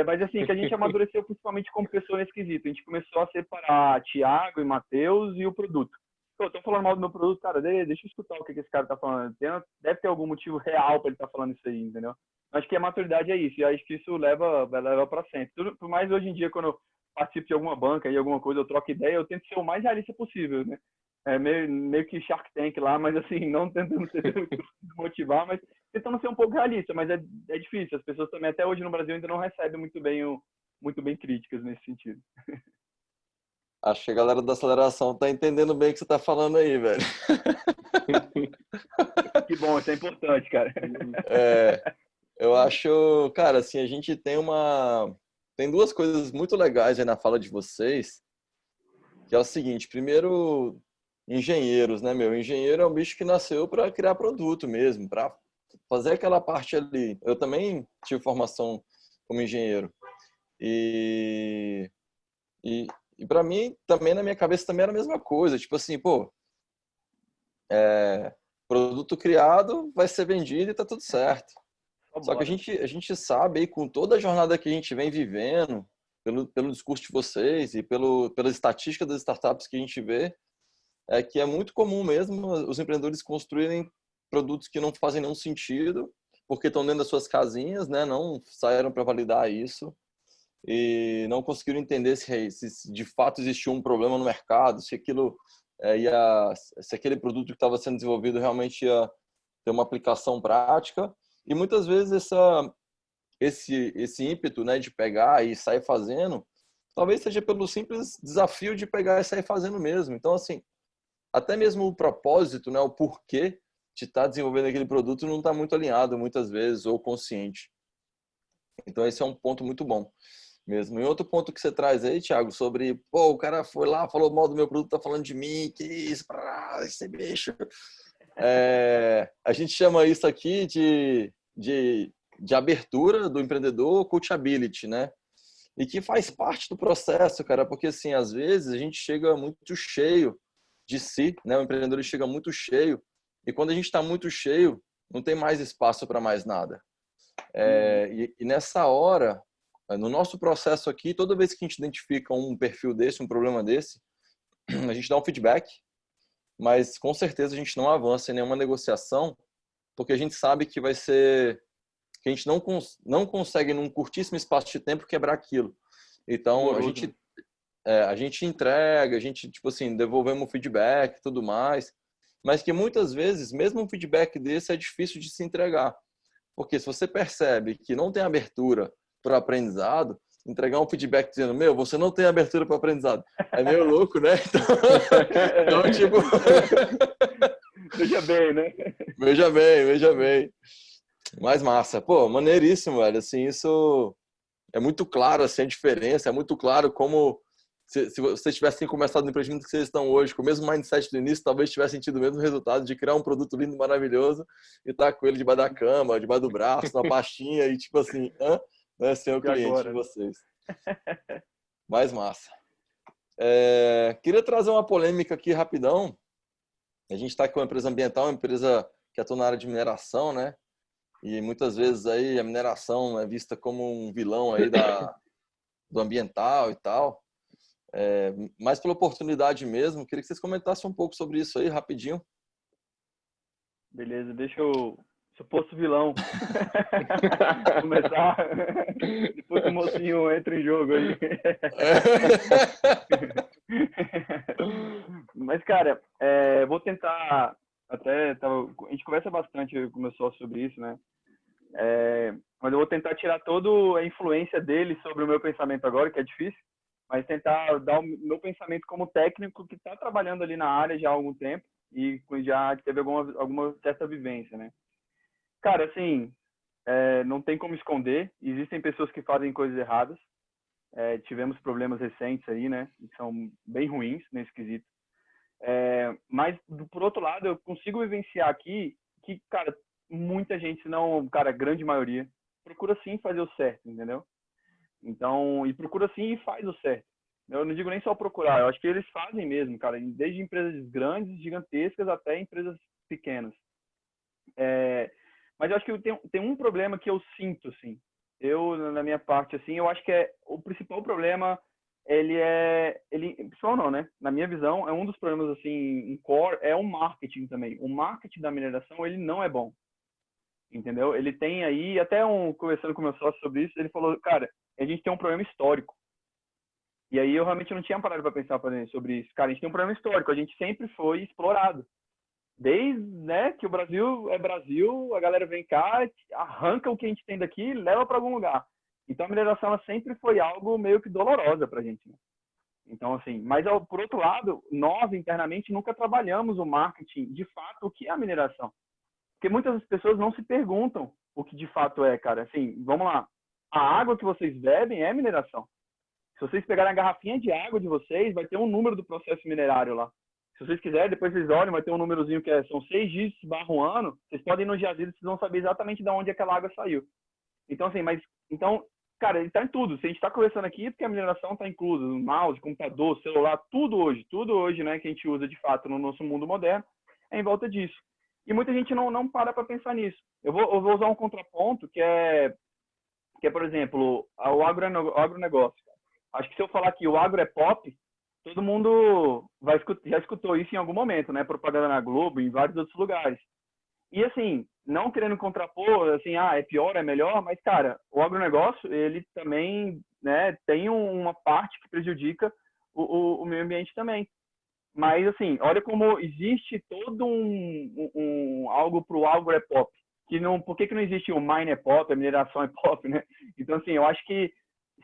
Mas assim, que a gente amadureceu principalmente como pessoa nesse quesito. A gente começou a separar Thiago e Matheus e o produto. Pô, eu tô falando mal do meu produto, cara, deixa eu escutar o que esse cara tá falando. Deve ter algum motivo real para ele estar falando isso aí, entendeu? Acho que a maturidade é isso, e acho que isso leva para sempre. Por mais hoje em dia, quando eu participo de alguma banca e alguma coisa, eu troco ideia, eu tento ser o mais realista possível, né? Meio que Shark Tank lá, mas assim, não tentando ser muito motivar, mas tentando ser um pouco realista, mas é difícil. As pessoas também, até hoje no Brasil, ainda não recebem muito bem críticas nesse sentido. Acho que a galera da aceleração tá entendendo bem o que você tá falando aí, velho. Que bom, isso é importante, cara. Eu acho, cara, assim, a gente tem 2 coisas muito legais aí na fala de vocês, que é o seguinte: primeiro, engenheiros, né, meu? Engenheiro é um bicho que nasceu para criar produto mesmo, para fazer aquela parte ali. Eu também tive formação como engenheiro. E para mim, também na minha cabeça também era a mesma coisa. Tipo assim, pô, produto criado vai ser vendido e tá tudo certo. Só que a gente sabe aí, com toda a jornada que a gente vem vivendo, pelo discurso de vocês e pela estatística das startups que a gente vê, que é muito comum mesmo os empreendedores construírem produtos que não fazem nenhum sentido, porque estão dentro das suas casinhas, né? Não saíram para validar isso e não conseguiram entender se de fato existia um problema no mercado, se aquele produto que estava sendo desenvolvido realmente ia ter uma aplicação prática. E muitas vezes esse ímpeto, né, de pegar e sair fazendo, talvez seja pelo simples desafio de pegar e sair fazendo mesmo. Então, assim, até mesmo o propósito, né, o porquê de estar desenvolvendo aquele produto não está muito alinhado muitas vezes ou consciente. Então, esse é um ponto muito bom mesmo. E outro ponto que você traz aí, Thiago, sobre, pô, o cara foi lá, falou mal do meu produto, tá falando de mim, que isso, esse bicho. A gente chama isso aqui de abertura do empreendedor, coachability, né? E que faz parte do processo, cara, porque assim, às vezes a gente chega muito cheio de si, né? O empreendedor chega muito cheio, e quando a gente está muito cheio, não tem mais espaço para mais nada. E nessa hora, no nosso processo aqui, toda vez que a gente identifica um perfil desse, um problema desse, a gente dá um feedback, mas com certeza a gente não avança em nenhuma negociação, porque a gente sabe que vai ser que a gente não consegue num curtíssimo espaço de tempo quebrar aquilo. Então a gente entrega, a gente tipo assim devolvemos o feedback e tudo mais, mas que muitas vezes mesmo um feedback desse é difícil de se entregar, porque se você percebe que não tem abertura para o aprendizado, entregar um feedback dizendo, você não tem abertura para o aprendizado, é meio louco, né? Então tipo veja bem, né? Veja bem. Mais massa. Pô, maneiríssimo, velho. Assim, isso é muito claro, assim, a diferença. É muito claro como se vocês tivessem começado no empreendimento que vocês estão hoje, com o mesmo mindset do início, talvez tivessem tido o mesmo resultado de criar um produto lindo, maravilhoso e estar com ele debaixo da cama, debaixo do braço, na pastinha e tipo assim, vai ser o cliente de vocês. Mais massa. Queria trazer uma polêmica aqui rapidão. A gente está com uma empresa ambiental, uma empresa que atua na área de mineração, né? E muitas vezes aí a mineração é vista como um vilão aí do ambiental e tal. Mas pela oportunidade mesmo, queria que vocês comentassem um pouco sobre isso aí, rapidinho. Beleza, deixa eu suposto vilão começar. Depois o mocinho entra em jogo aí. Mas, cara, vou tentar. A gente conversa bastante com o meu sócio sobre isso, né? Mas eu vou tentar tirar toda a influência dele sobre o meu pensamento agora, que é difícil, mas tentar dar o meu pensamento como técnico que está trabalhando ali na área já há algum tempo e já teve alguma certa vivência, né? Cara, assim, não tem como esconder, existem pessoas que fazem coisas erradas, tivemos problemas recentes aí, né, que são bem ruins nesse quesito. Mas, por outro lado, eu consigo vivenciar aqui que, cara, muita gente, se não, cara, a grande maioria, procura sim fazer o certo, entendeu? Então, e procura sim e faz o certo. Eu não digo nem só procurar, eu acho que eles fazem mesmo, cara, desde empresas grandes, gigantescas, até empresas pequenas. Mas eu acho que tem um problema que eu sinto, assim, na minha parte, assim, eu acho que o principal problema, pessoal não, né? Na minha visão, é um dos problemas, assim, em core, é o marketing também. O marketing da mineração, ele não é bom, entendeu? Ele tem aí, até conversando com o meu sócio sobre isso, ele falou, cara, a gente tem um problema histórico. E aí eu realmente não tinha parado para pensar sobre isso. Cara, a gente tem um problema histórico, a gente sempre foi explorado. Desde, né, que o Brasil é Brasil, a galera vem cá, arranca o que a gente tem daqui e leva para algum lugar. Então a mineração ela sempre foi algo meio que dolorosa para a gente, né? Então, assim, mas por outro lado, nós internamente nunca trabalhamos o marketing de fato, o que é a mineração. Porque muitas pessoas não se perguntam o que de fato é, cara. Assim, vamos lá, a água que vocês bebem é mineração. Se vocês pegarem a garrafinha de água de vocês, vai ter um número do processo minerário lá. Se vocês quiserem, depois vocês olhem, vai ter um númerozinho que são 6 dígitos / ano. Vocês podem ir no jazido, vocês vão saber exatamente de onde aquela água saiu. Então, assim, então, cara, ele está em tudo. Se a gente está conversando aqui, é porque a mineração está inclusa. Mouse, computador, celular, tudo hoje, né, que a gente usa de fato no nosso mundo moderno, é em volta disso. E muita gente não para pensar nisso. Eu vou usar um contraponto que é, por exemplo, o agronegócio. Acho que se eu falar que o agro é pop, todo mundo já escutou isso em algum momento, né? Propaganda na Globo, em vários outros lugares. E assim, não querendo contrapor, assim, é pior, é melhor, mas, cara, o agronegócio, ele também, né, tem uma parte que prejudica o meio ambiente também. Mas, assim, olha como existe todo algo pro agro é pop. Por que não existe o mine é pop, a mineração é pop, né? Então, assim, eu acho que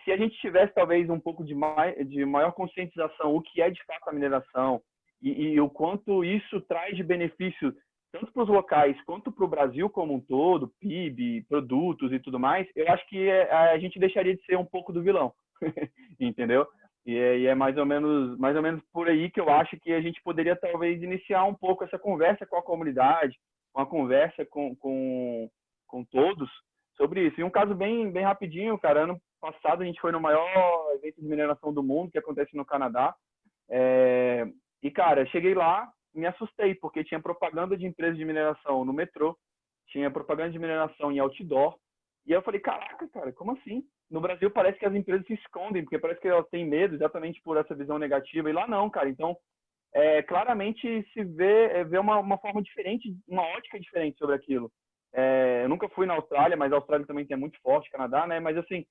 se a gente tivesse talvez um pouco de maior conscientização o que é de fato a mineração e o quanto isso traz de benefício tanto para os locais quanto para o Brasil como um todo, PIB, produtos e tudo mais, eu acho que a gente deixaria de ser um pouco do vilão, entendeu? E é mais ou menos por aí que eu acho que a gente poderia talvez iniciar um pouco essa conversa com a comunidade, uma conversa com todos sobre isso. E um caso bem rapidinho, cara, ano passado a gente foi no maior evento de mineração do mundo, que acontece no Canadá. E, cara, cheguei lá, me assustei, porque tinha propaganda de empresas de mineração no metrô. tinha propaganda de mineração em outdoor. E aí eu falei, caraca, cara, como assim? No Brasil parece que as empresas se escondem, porque parece que elas têm medo exatamente por essa visão negativa. E lá não, cara. Então, claramente se vê uma forma diferente, uma ótica diferente sobre aquilo. Eu nunca fui na Austrália, mas a Austrália também é muito forte, Canadá, né? Mas assim,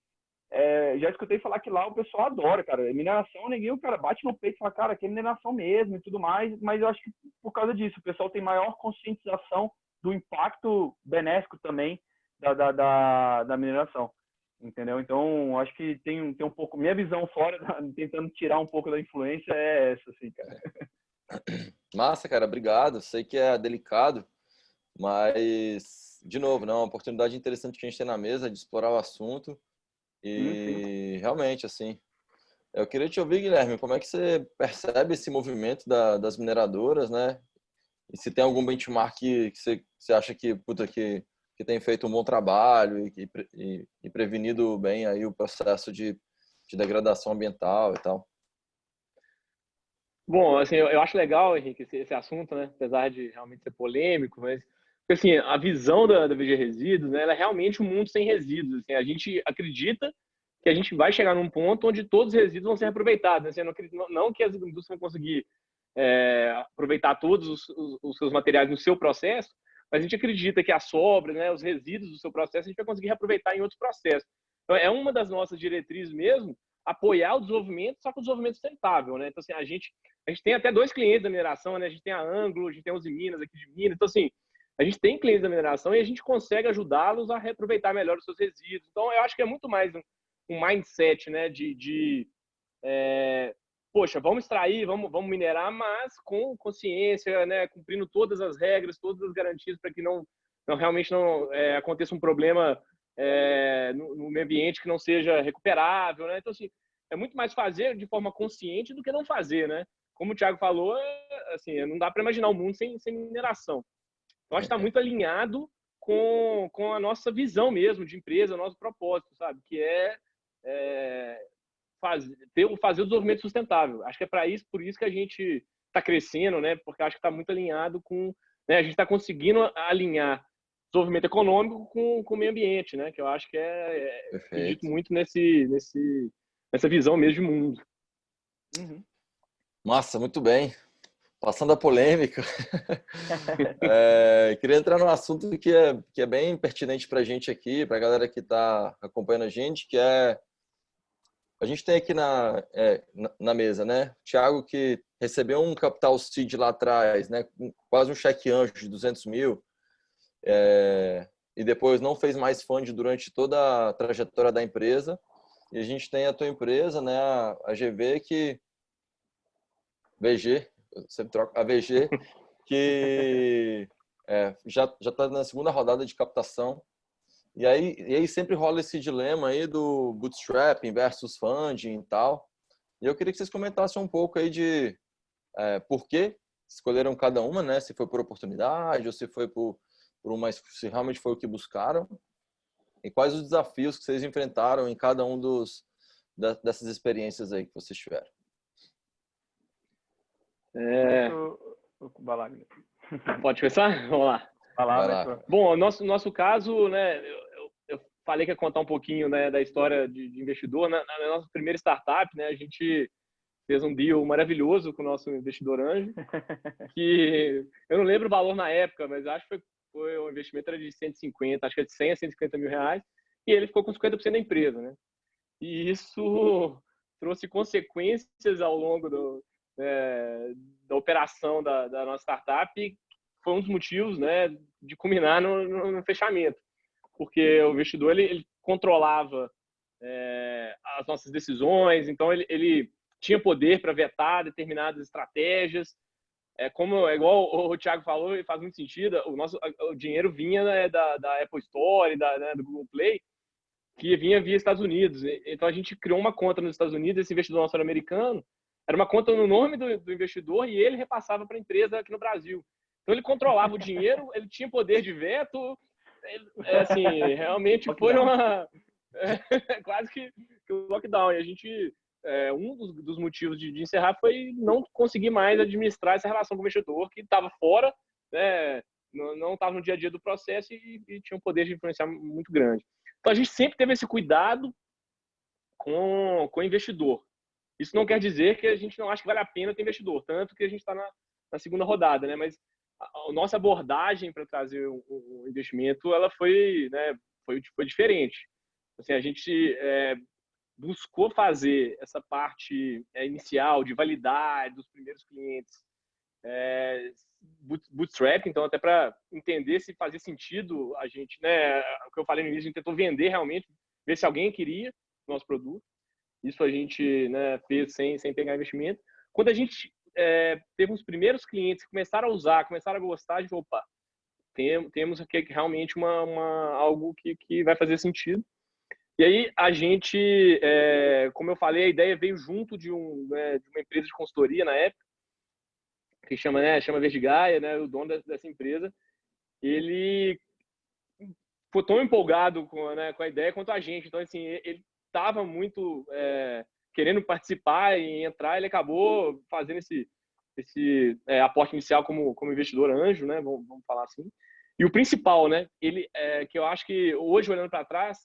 já escutei falar que lá o pessoal adora, cara. Mineração, ninguém, o cara bate no peito e fala, cara, que é mineração mesmo e tudo mais. Mas eu acho que por causa disso, o pessoal tem maior conscientização do impacto benéfico também da mineração. Entendeu? Então, acho que tem um pouco... Minha visão fora, tentando tirar um pouco da influência, é essa, assim, cara. Massa, cara, obrigado. Sei que é delicado, mas, de novo, não, é uma oportunidade interessante que a gente tem na mesa de explorar o assunto. E realmente, assim, eu queria te ouvir, Guilherme, como é que você percebe esse movimento das mineradoras, né? E se tem algum benchmark que você acha que, puta, que tem feito um bom trabalho e prevenido bem aí o processo de degradação ambiental e tal. Bom, assim, eu acho legal, Henrique, esse assunto, né? Apesar de realmente ser polêmico, mas assim, a visão da VG Resíduos, né, ela é realmente um mundo sem resíduos. Assim, a gente acredita que a gente vai chegar num ponto onde todos os resíduos vão ser reaproveitados. Né? Assim, não que as indústrias vão conseguir aproveitar todos os seus materiais no seu processo, mas a gente acredita que a sobra, né, os resíduos do seu processo, a gente vai conseguir reaproveitar em outros processos. Então, é uma das nossas diretrizes mesmo, apoiar o desenvolvimento, só que o desenvolvimento sustentável, né? Então, assim, a gente tem até 2 clientes da mineração, né? A gente tem a Anglo, a gente tem a Uzi Minas aqui de Minas. Então, assim, a gente tem clientes da mineração e a gente consegue ajudá-los a reaproveitar melhor os seus resíduos. Então, eu acho que é muito mais um mindset, né? Poxa, vamos extrair, vamos minerar, mas com consciência, né? Cumprindo todas as regras, todas as garantias para que realmente não aconteça um problema no meio ambiente que não seja recuperável, né? Então, assim, é muito mais fazer de forma consciente do que não fazer, né? Como o Thiago falou, assim, não dá para imaginar o mundo sem mineração. Então, acho que está muito alinhado com a nossa visão mesmo de empresa, nosso propósito, sabe? Que fazer o desenvolvimento sustentável. Acho que é por isso que a gente está crescendo, né? Porque acho que está muito alinhado com... Né? A gente está conseguindo alinhar desenvolvimento econômico com o meio ambiente, né? Que eu acho que acredito muito nessa visão mesmo de mundo. Massa, muito bem. Passando a polêmica, queria entrar num assunto que é bem pertinente para a gente aqui, para a galera que está acompanhando a gente, que é... A gente tem aqui na mesa, né? O Thiago, que recebeu um capital seed lá atrás, né? Quase um cheque anjo de 200 mil, e depois não fez mais fund durante toda a trajetória da empresa. E a gente tem a tua empresa, né? A GV, VG, eu sempre troco, a VG, que já está na segunda rodada de captação. E aí sempre rola esse dilema aí do bootstrapping versus funding e tal. E eu queria que vocês comentassem um pouco aí de por que escolheram cada uma, né? Se foi por oportunidade ou se foi se realmente foi o que buscaram. E quais os desafios que vocês enfrentaram em cada um dessas experiências aí que vocês tiveram. Pode começar? Vamos lá. Vai lá. Bom, nosso caso, né? Eu falei que ia contar um pouquinho, né, da história de investidor. Na nossa primeira startup, né, a gente fez um deal maravilhoso com o nosso investidor anjo, que eu não lembro o valor na época, mas acho que foi um investimento era de 150, acho que é de 100 a 150 mil reais, e ele ficou com 50% da empresa, né? E isso trouxe consequências ao longo da operação da nossa startup, e foi um dos motivos, né, de culminar no fechamento, porque o investidor ele controlava as nossas decisões, então ele tinha poder para vetar determinadas estratégias. Igual o Thiago falou, e faz muito sentido, o dinheiro vinha da Apple Store, do Google Play, que vinha via Estados Unidos. Então a gente criou uma conta nos Estados Unidos, esse investidor nosso americano, era uma conta no nome do investidor e ele repassava para a empresa aqui no Brasil. Então ele controlava o dinheiro, ele tinha poder de veto, assim, realmente foi quase que o lockdown. E a gente, um dos motivos de encerrar foi não conseguir mais administrar essa relação com o investidor que estava fora, né, não estava no dia a dia do processo e tinha um poder de influenciar muito grande. Então, a gente sempre teve esse cuidado com o investidor. Isso não quer dizer que a gente não acha que vale a pena ter investidor, tanto que a gente está na segunda rodada, né? Mas a nossa abordagem para trazer um investimento, ela foi, né, foi diferente. Assim, a gente buscou fazer essa parte inicial de validade dos primeiros clientes, bootstrap, então até para entender se fazia sentido a gente, né, o que eu falei no início, a gente tentou vender realmente, ver se alguém queria o nosso produto. Isso a gente, né, fez sem pegar investimento. Quando a gente teve os primeiros clientes que começaram a usar, começaram a gostar, a gente falou, opa, temos aqui realmente algo que vai fazer sentido. E aí a gente, como eu falei, a ideia veio junto de uma empresa de consultoria na época, que chama Verdigaia, né, o dono dessa empresa. Ele foi tão empolgado com a ideia quanto a gente. Então, assim, ele estava muito querendo participar e entrar. Ele acabou fazendo esse aporte inicial como investidor anjo, né, vamos falar assim. E o principal, né, que eu acho que hoje, olhando para trás,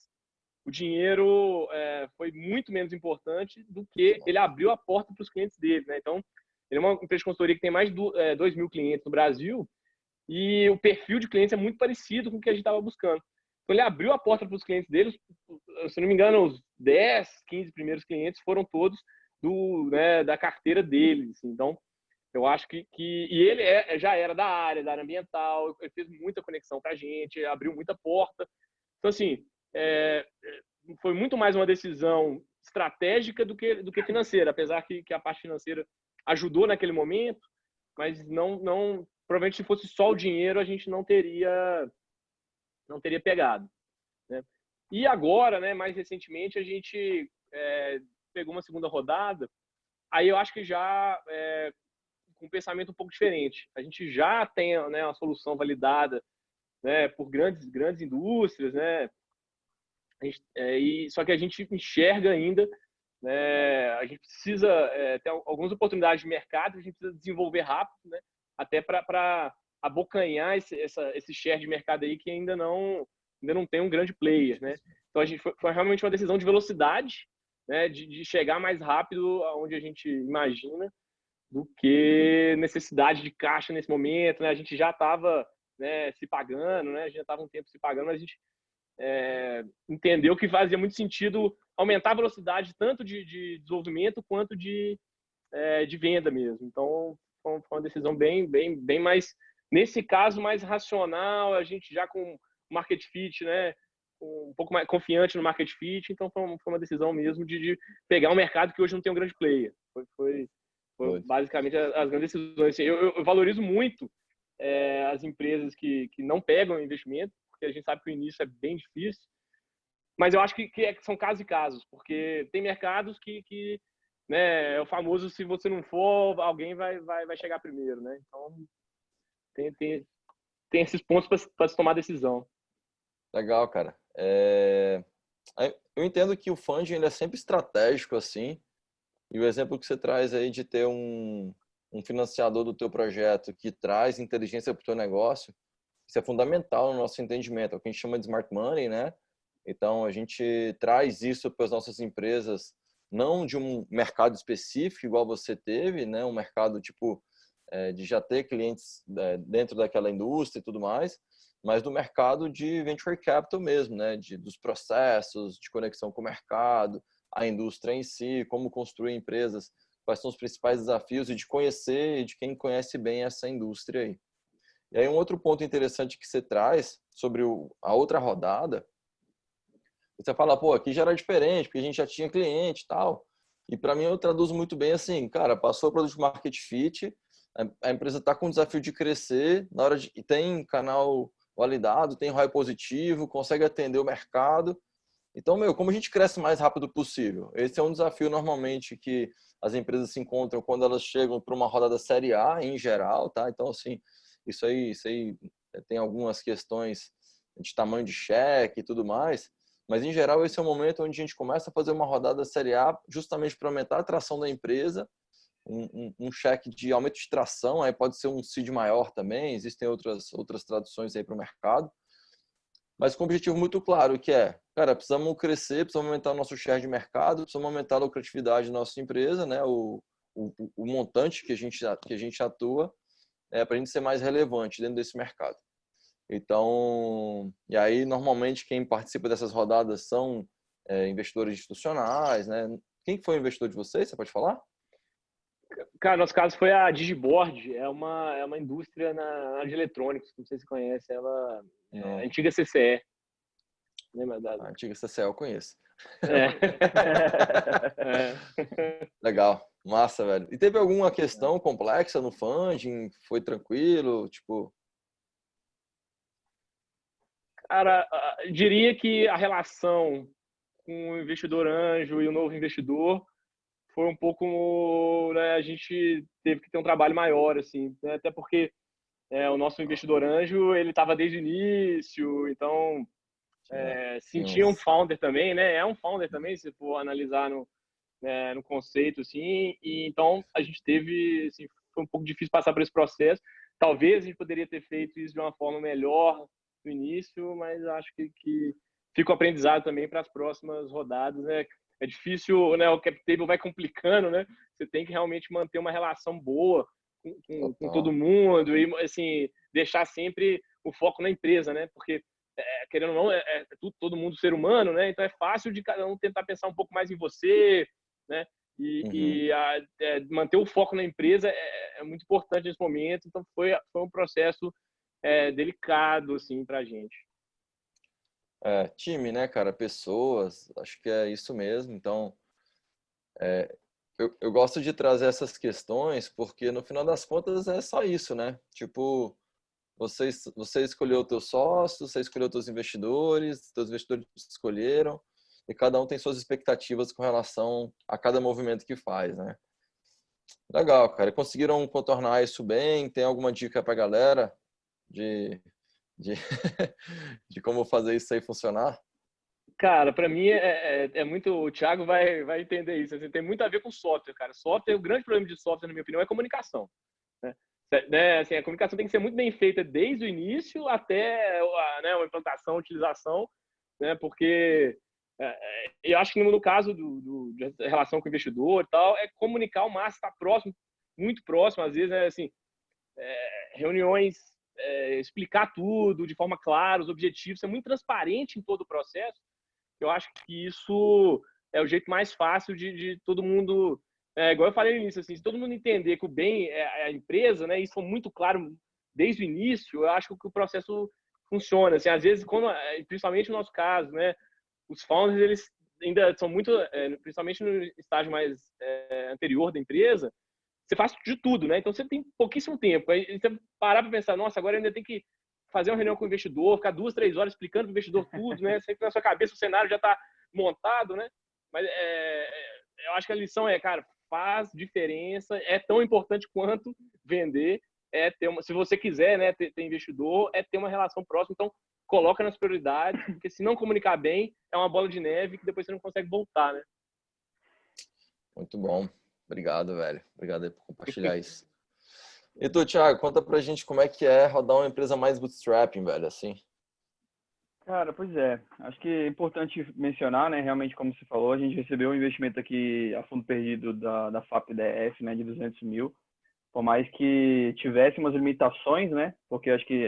o dinheiro foi muito menos importante do que ele abriu a porta para os clientes dele, né? Então, ele é uma empresa de consultoria que tem mais de 2.000 clientes no Brasil e o perfil de clientes é muito parecido com o que a gente estava buscando. Então, ele abriu a porta para os clientes dele. Se não me engano, os 10, 15 primeiros clientes foram todos da carteira dele. Assim. Então, eu acho que e ele já era da área ambiental, ele fez muita conexão para a gente, abriu muita porta. Então, assim, foi muito mais uma decisão estratégica do que financeira, apesar que a parte financeira ajudou naquele momento, mas não provavelmente se fosse só o dinheiro a gente não teria pegado, né? E agora, né, mais recentemente a gente pegou uma segunda rodada, aí eu acho que já com um pensamento um pouco diferente. A gente já tem, né, uma solução validada, né, por grandes indústrias, né? Só que a gente enxerga ainda, né, a gente precisa ter algumas oportunidades de mercado, a gente precisa desenvolver rápido, né, até para abocanhar esse share de mercado aí que ainda não tem um grande player, né? Então a gente foi realmente uma decisão de velocidade, né, de chegar mais rápido aonde a gente imagina do que necessidade de caixa nesse momento, né? A gente já estava, né, se pagando, né? A gente já estava um tempo se pagando, mas a gente entendeu que fazia muito sentido aumentar a velocidade tanto de desenvolvimento quanto de venda mesmo. Então, foi uma decisão bem mais, nesse caso, mais racional, a gente já com market fit, né, um pouco mais confiante no market fit, então foi uma decisão mesmo de pegar um mercado que hoje não tem um grande player. Foi basicamente as grandes decisões. Assim, eu valorizo muito as empresas que não pegam investimento, porque a gente sabe que o início é bem difícil, mas eu acho que são casos e casos, porque tem mercados que né, é o famoso, se você não for, alguém vai chegar primeiro, né? Então, tem esses pontos para se tomar decisão. Legal, cara. Eu entendo que o funding ele é sempre estratégico, assim, e o exemplo que você traz aí de ter um financiador do teu projeto que traz inteligência para o teu negócio, isso é fundamental no nosso entendimento, é o que a gente chama de smart money, né? Então, a gente traz isso para as nossas empresas, não de um mercado específico, igual você teve, né? Um mercado, tipo, de já ter clientes dentro daquela indústria e tudo mais, mas do mercado de venture capital mesmo, né? Dos processos, de conexão com o mercado, a indústria em si, como construir empresas, quais são os principais desafios e de conhecer, de quem conhece bem essa indústria aí. E aí um outro ponto interessante que você traz sobre a outra rodada, você fala, pô, aqui já era diferente, porque a gente já tinha cliente e tal. E para mim eu traduzo muito bem assim, cara, passou o produto market fit, a empresa está com o desafio de crescer, tem canal validado, tem ROI positivo, consegue atender o mercado. Então, como a gente cresce o mais rápido possível? Esse é um desafio normalmente que as empresas se encontram quando elas chegam para uma rodada série A em geral, tá? Então, assim, isso aí tem algumas questões de tamanho de cheque e tudo mais, mas em geral esse é o momento onde a gente começa a fazer uma rodada série A justamente para aumentar a atração da empresa, um cheque de aumento de tração, aí pode ser um seed maior também, existem outras traduções aí para o mercado, mas com um objetivo muito claro, que é, cara, precisamos crescer, precisamos aumentar o nosso share de mercado, precisamos aumentar a lucratividade da nossa empresa, né, o montante que a gente atua, para a gente ser mais relevante dentro desse mercado. Então, e aí normalmente quem participa dessas rodadas são investidores institucionais, né? Quem foi o investidor de vocês? Você pode falar? Cara, nosso caso foi a Digiboard, é uma indústria na área de eletrônicos, não sei se você conhece, ela é a antiga CCE. Lembra da... A antiga CCE eu conheço. Legal, massa, velho. E teve alguma questão complexa no funding? Foi tranquilo? Tipo... Cara, diria que a relação com o investidor anjo e o novo investidor foi um pouco, né, a gente teve que ter um trabalho maior, assim, né? Até porque o nosso investidor anjo, ele estava desde o início, então sentia um founder também, né? É um founder também, se for analisar no conceito, assim, e então a gente teve, assim, foi um pouco difícil passar por esse processo. Talvez a gente poderia ter feito isso de uma forma melhor no início, mas acho que fica o aprendizado também para as próximas rodadas, né? É difícil, né? O cap table vai complicando, né? Você tem que realmente manter uma relação boa com todo mundo e, assim, deixar sempre o foco na empresa, né? Porque, querendo ou não, todo mundo ser humano, né? Então é fácil de cada um tentar pensar um pouco mais em você, né? E manter o foco na empresa é muito importante nesse momento. Então foi um processo delicado, assim, para a gente. Time, né, cara? Pessoas, acho que é isso mesmo. Então, eu gosto de trazer essas questões porque, no final das contas, é só isso, né? Tipo, você escolheu o teu sócio, você escolheu os teus investidores escolheram, e cada um tem suas expectativas com relação a cada movimento que faz, né? Legal, cara. Conseguiram contornar isso bem? Tem alguma dica pra galera de como fazer isso aí funcionar? Cara, para mim é muito. O Thiago vai entender isso. Assim, tem muito a ver com software, cara. Software, o grande problema de software, na minha opinião, é comunicação. Né? Assim, a comunicação tem que ser muito bem feita desde o início até a implantação, utilização, né? Porque eu acho que no caso de relação com o investidor e tal, é comunicar o máximo, estar próximo, muito próximo, às vezes, né? Assim, reuniões, explicar tudo de forma clara, os objetivos, ser muito transparente em todo o processo. Eu acho que isso é o jeito mais fácil de todo mundo, igual eu falei no início, assim, se todo mundo entender que o bem é a empresa, né, isso for muito claro desde o início, eu acho que o processo funciona. Assim, às vezes, principalmente no nosso caso, né, os founders, eles ainda são muito, principalmente no estágio mais anterior da empresa, você faz de tudo, né? Então você tem pouquíssimo tempo. Aí você parar para pensar, nossa, agora eu ainda tenho que fazer uma reunião com o investidor, ficar 2, 3 horas explicando para o investidor tudo, né? Sempre na sua cabeça o cenário já está montado, né? Mas eu acho que a lição cara, faz diferença, é tão importante quanto vender, se você quiser, né, ter investidor, ter uma relação próxima. Então, coloca nas prioridades, porque se não comunicar bem, é uma bola de neve que depois você não consegue voltar, né? Muito bom. Obrigado, velho. Obrigado aí por compartilhar isso. E tu, Thiago, conta pra gente como é que é rodar uma empresa mais bootstrapping, velho, assim. Cara, pois é. Acho que é importante mencionar, né? Realmente, como você falou, a gente recebeu um investimento aqui a fundo perdido da FAP-DF, né? De 200 mil. Por mais que tivesse umas limitações, né? Porque acho que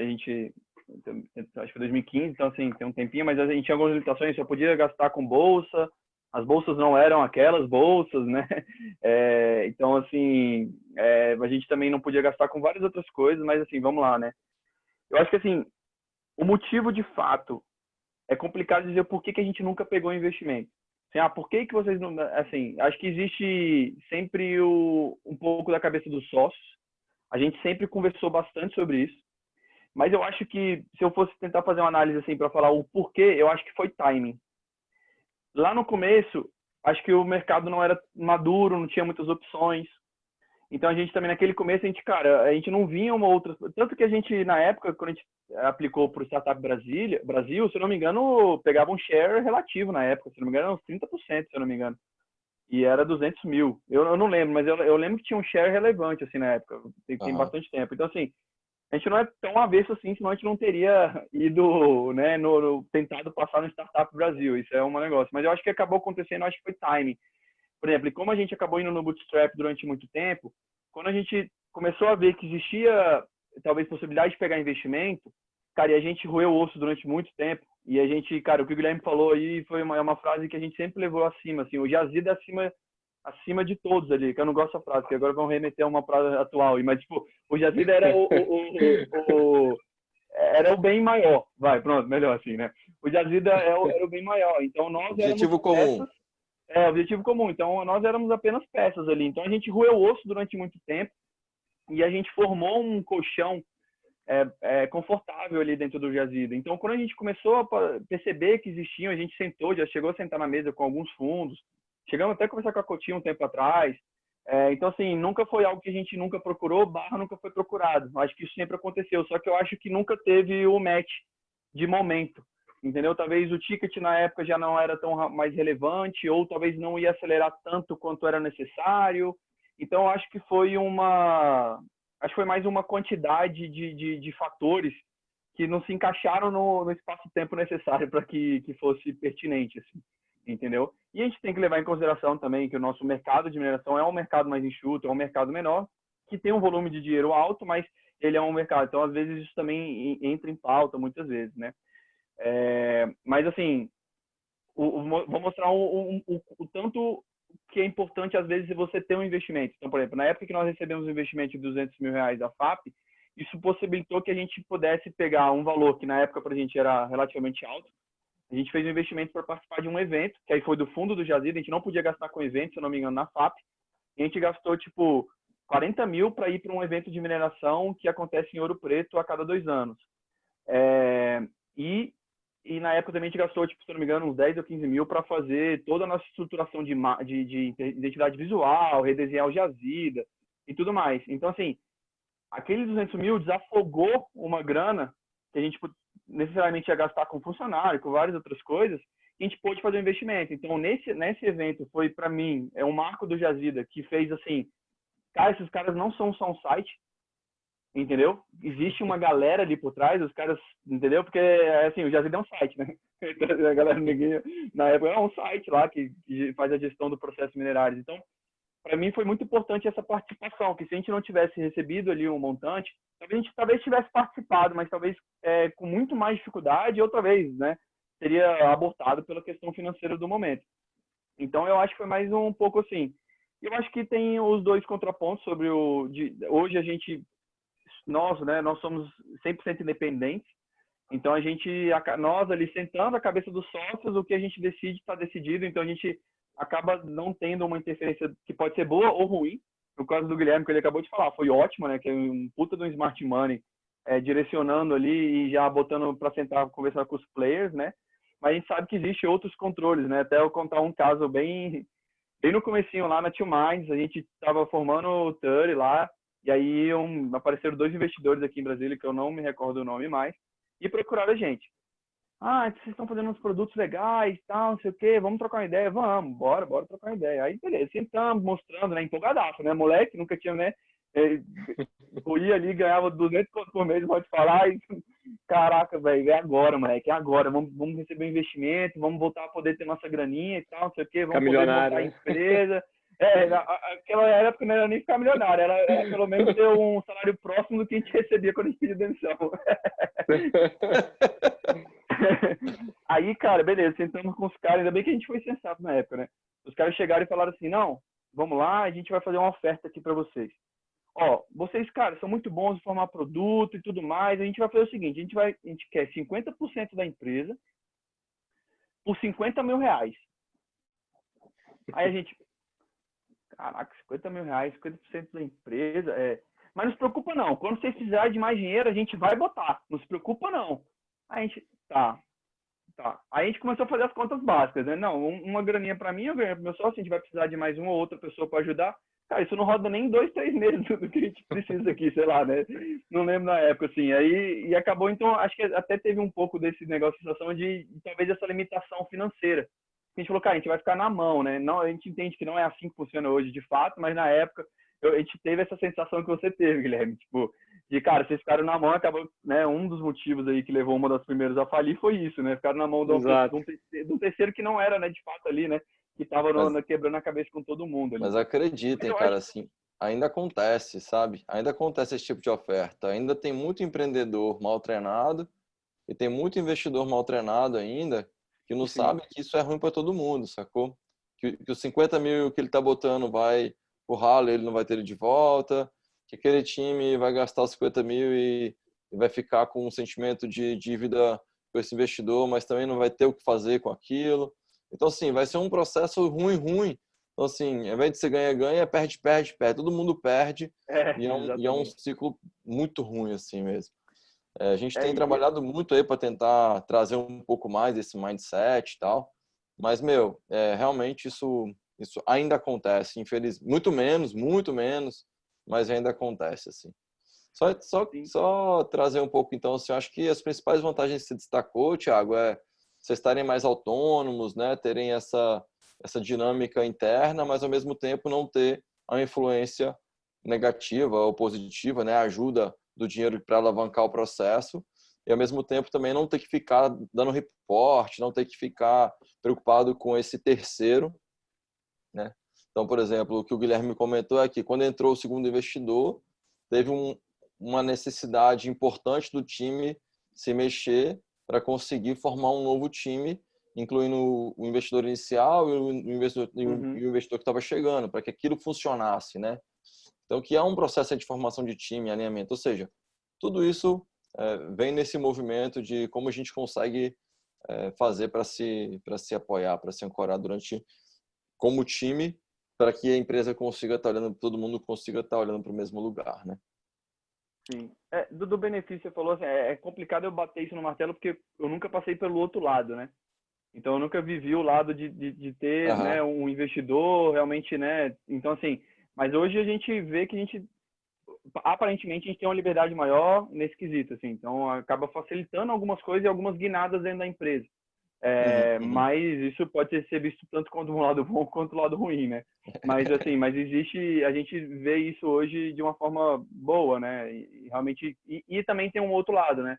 acho que foi 2015, então assim, tem um tempinho, mas a gente tinha algumas limitações, só podia gastar com bolsa, as bolsas não eram aquelas bolsas, né? Então, assim, a gente também não podia gastar com várias outras coisas, mas assim, vamos lá, né? Eu acho que assim, o motivo de fato é complicado dizer por que a gente nunca pegou investimento. Assim, por que vocês não... Assim, acho que existe sempre um pouco da cabeça dos sócios. A gente sempre conversou bastante sobre isso. Mas eu acho que, se eu fosse tentar fazer uma análise assim para falar o porquê, eu acho que foi timing. Lá no começo, acho que o mercado não era maduro, não tinha muitas opções. Então, a gente também, naquele começo, a gente não vinha uma outra... Tanto que a gente, na época, quando a gente aplicou para o Startup Brasil, se eu não me engano, pegava um share relativo na época. Se eu não me engano, uns 30%, se eu não me engano. e era 200 mil. Eu não lembro, mas eu lembro que tinha um share relevante, assim, na época. Tem bastante tempo. Então, assim, a gente não é tão avesso assim, senão a gente não teria ido, né, tentado passar no Startup Brasil. Isso é um negócio. Mas eu acho que acabou acontecendo, acho que foi timing. Por exemplo, e como a gente acabou indo no Bootstrap durante muito tempo, quando a gente começou a ver que existia, talvez, possibilidade de pegar investimento, cara, e a gente roeu o osso durante muito tempo. E a gente, cara, o que o Guilherme falou aí foi uma frase que a gente sempre levou acima, assim, o Yazid é acima de todos ali, que eu não gosto dessa frase, que agora vão remeter a uma frase atual, mas, tipo, o Yazid era era o bem maior, vai, pronto, melhor assim, né? O Yazid era o bem maior, então nós Objetivo éramos comum. peças, objetivo comum, então nós éramos apenas peças ali, então a gente roeu o osso durante muito tempo e a gente formou um colchão confortável ali dentro do Yazid. Então, quando a gente começou a perceber que existiam, a gente sentou, já chegou a sentar na mesa com alguns fundos, chegamos até a conversar com a Cotinha um tempo atrás. Então, assim, nunca foi algo que a gente nunca procurou, nunca foi procurado. Acho que isso sempre aconteceu, só que eu acho que nunca teve o match de momento, entendeu? Talvez o ticket na época já não era tão mais relevante, ou talvez não ia acelerar tanto quanto era necessário. Então, acho que foi mais uma quantidade de fatores que não se encaixaram no espaço-tempo necessário para que fosse pertinente, assim, entendeu? E a gente tem que levar em consideração também que o nosso mercado de mineração é um mercado mais enxuto, é um mercado menor, que tem um volume de dinheiro alto, mas ele é um mercado. Então, às vezes, isso também entra em pauta, muitas vezes, né? Mas, assim, vou mostrar o tanto que é importante, às vezes, você ter um investimento. Então, por exemplo, na época que nós recebemos um investimento de R$200 mil da FAP, isso possibilitou que a gente pudesse pegar um valor que, na época, para a gente era relativamente alto. A gente fez um investimento para participar de um evento, que aí foi do fundo do Yazid, a gente não podia gastar com evento, se eu não me engano, na FAP. E a gente gastou, tipo, 40 mil para ir para um evento de mineração que acontece em Ouro Preto a cada 2 anos. E na época também a gente gastou, tipo, se eu não me engano, uns 10 ou 15 mil para fazer toda a nossa estruturação de identidade visual, redesenhar o Yazid e tudo mais. Então, assim, aqueles 200 mil desafogou uma grana que a gente necessariamente ia gastar com funcionário, com várias outras coisas, e a gente pôde fazer um investimento. Então, nesse evento, foi, para mim, um marco do Yazid que fez, assim, cara, esses caras não são só um site, entendeu? Existe uma galera ali por trás, os caras, entendeu? Porque, assim, o Yazid é um site, né? A galera, na época, é um site lá que faz a gestão do processo minerário. Então, para mim foi muito importante essa participação, que se a gente não tivesse recebido ali um montante, a gente talvez tivesse participado, mas talvez com muito mais dificuldade, outra vez, né? Seria abortado pela questão financeira do momento. Então, eu acho que foi mais um pouco assim. Eu acho que tem os dois contrapontos sobre hoje a gente, nós somos 100% independentes. Então, nós ali sentando a cabeça dos sócios, o que a gente decide está decidido. Então, a gente acaba não tendo uma interferência que pode ser boa ou ruim. No caso do Guilherme, que ele acabou de falar, foi ótimo, né? Que é um puta de um smart money direcionando ali e já botando para sentar conversar com os players, né? Mas a gente sabe que existe outros controles, né? Até eu contar um caso bem no comecinho lá na Two Minds, a gente estava formando o Turi lá, e aí apareceram 2 investidores aqui em Brasília, que eu não me recordo o nome mais, e procuraram a gente. Vocês estão fazendo uns produtos legais, tal, não sei o quê, vamos trocar uma ideia? Vamos, bora trocar uma ideia. Aí, beleza, sentamos, mostrando, né, empolgadaço, né, moleque, nunca tinha, né, corria ali, ganhava 200 conto por mês, pode falar, e, caraca, velho, é agora, moleque, é agora, vamos receber um investimento, vamos voltar a poder ter nossa graninha e tal, não sei o quê, vamos poder montar a empresa. Aquela época não era nem ficar milionário, era pelo menos ter um salário próximo do que a gente recebia quando a gente pedia demissão. Aí, cara, beleza, sentamos com os caras, ainda bem que a gente foi sensato na época, né? Os caras chegaram e falaram assim, não, vamos lá, a gente vai fazer uma oferta aqui para vocês. Ó, vocês, cara, são muito bons em formar produto e tudo mais, a gente vai fazer o seguinte, a gente quer 50% da empresa por R$50 mil. Aí a gente, caraca, R$50 mil, 50% da empresa, mas não se preocupa não, quando vocês precisarem de mais dinheiro, a gente vai botar, não se preocupa não. Aí a gente, tá. Aí a gente começou a fazer as contas básicas, né? Não, uma graninha para mim, eu ganho pro meu sócio, a gente vai precisar de mais uma ou outra pessoa para ajudar. Cara, isso não roda nem 2, 3 meses do que a gente precisa aqui, sei lá, né? Não lembro na época, assim. Aí, e acabou, então, acho que até teve um pouco desse negócio, sensação de talvez essa limitação financeira. a gente falou, cara, a gente vai ficar na mão, né? Não, a gente entende que não é assim que funciona hoje de fato, mas na época a gente teve essa sensação que você teve, Guilherme, tipo, de, cara, vocês ficaram na mão, acabou, né? Um dos motivos aí que levou uma das primeiras a falir foi isso, né? Ficaram na mão de Exato. um terceiro que não era, né, de fato ali, né? Que tava Mas, quebrando a cabeça com todo mundo ali. mas Mas acreditem, eu cara, acho, assim, ainda acontece, sabe? Ainda acontece esse tipo de oferta. Ainda tem muito empreendedor mal treinado e tem muito investidor mal treinado ainda que não sim, sabe que isso é ruim para todo mundo, sacou? Que os 50 mil que ele tá botando vai pro ralo, ele não vai ter ele de volta, que aquele time vai gastar os 50 mil e vai ficar com um sentimento de dívida com esse investidor, mas também não vai ter o que fazer com aquilo. Então, assim, vai ser um processo ruim. Então, assim, ao invés de você ganha, perde, perde, perde. Todo mundo perde e é um exatamente. ciclo muito ruim, assim mesmo. A gente É, tem trabalhado muito aí para tentar trazer um pouco mais desse mindset e tal, mas, meu, realmente isso ainda acontece, infelizmente. Muito menos, mas ainda acontece, assim. sim, Só trazer um pouco, então, assim, eu acho que as principais vantagens que você destacou, Thiago, é vocês estarem mais autônomos, né, terem essa dinâmica interna, mas, ao mesmo tempo, não ter a influência negativa ou positiva, né, a ajuda do dinheiro para alavancar o processo, e, ao mesmo tempo, também não ter que ficar dando reporte, não ter que ficar preocupado com esse terceiro, né? Então, por exemplo, o que o Guilherme comentou é que quando entrou o segundo investidor, teve uma necessidade importante do time se mexer para conseguir formar um novo time, incluindo o investidor inicial e uhum, o investidor que estava chegando, para que aquilo funcionasse, né? Então, que é um processo de formação de time, alinhamento, ou seja, tudo isso vem nesse movimento de como a gente consegue fazer para se apoiar, para se ancorar durante como time, para que a empresa consiga estar olhando, todo mundo consiga estar olhando para o mesmo lugar, né? sim. Do benefício, você falou assim, é complicado eu bater isso no martelo porque eu nunca passei pelo outro lado, né? Então, eu nunca vivi o lado de ter, Aham. né, um investidor realmente, né? Então, assim, mas hoje a gente vê que aparentemente, a gente tem uma liberdade maior nesse quesito, assim. Então, acaba facilitando algumas coisas e algumas guinadas dentro da empresa. Uhum, uhum. Mas isso pode ser visto tanto quanto um lado bom quanto o lado ruim, né? Mas assim, mas existe, a gente vê isso hoje de uma forma boa, né? E realmente, e também tem um outro lado, né?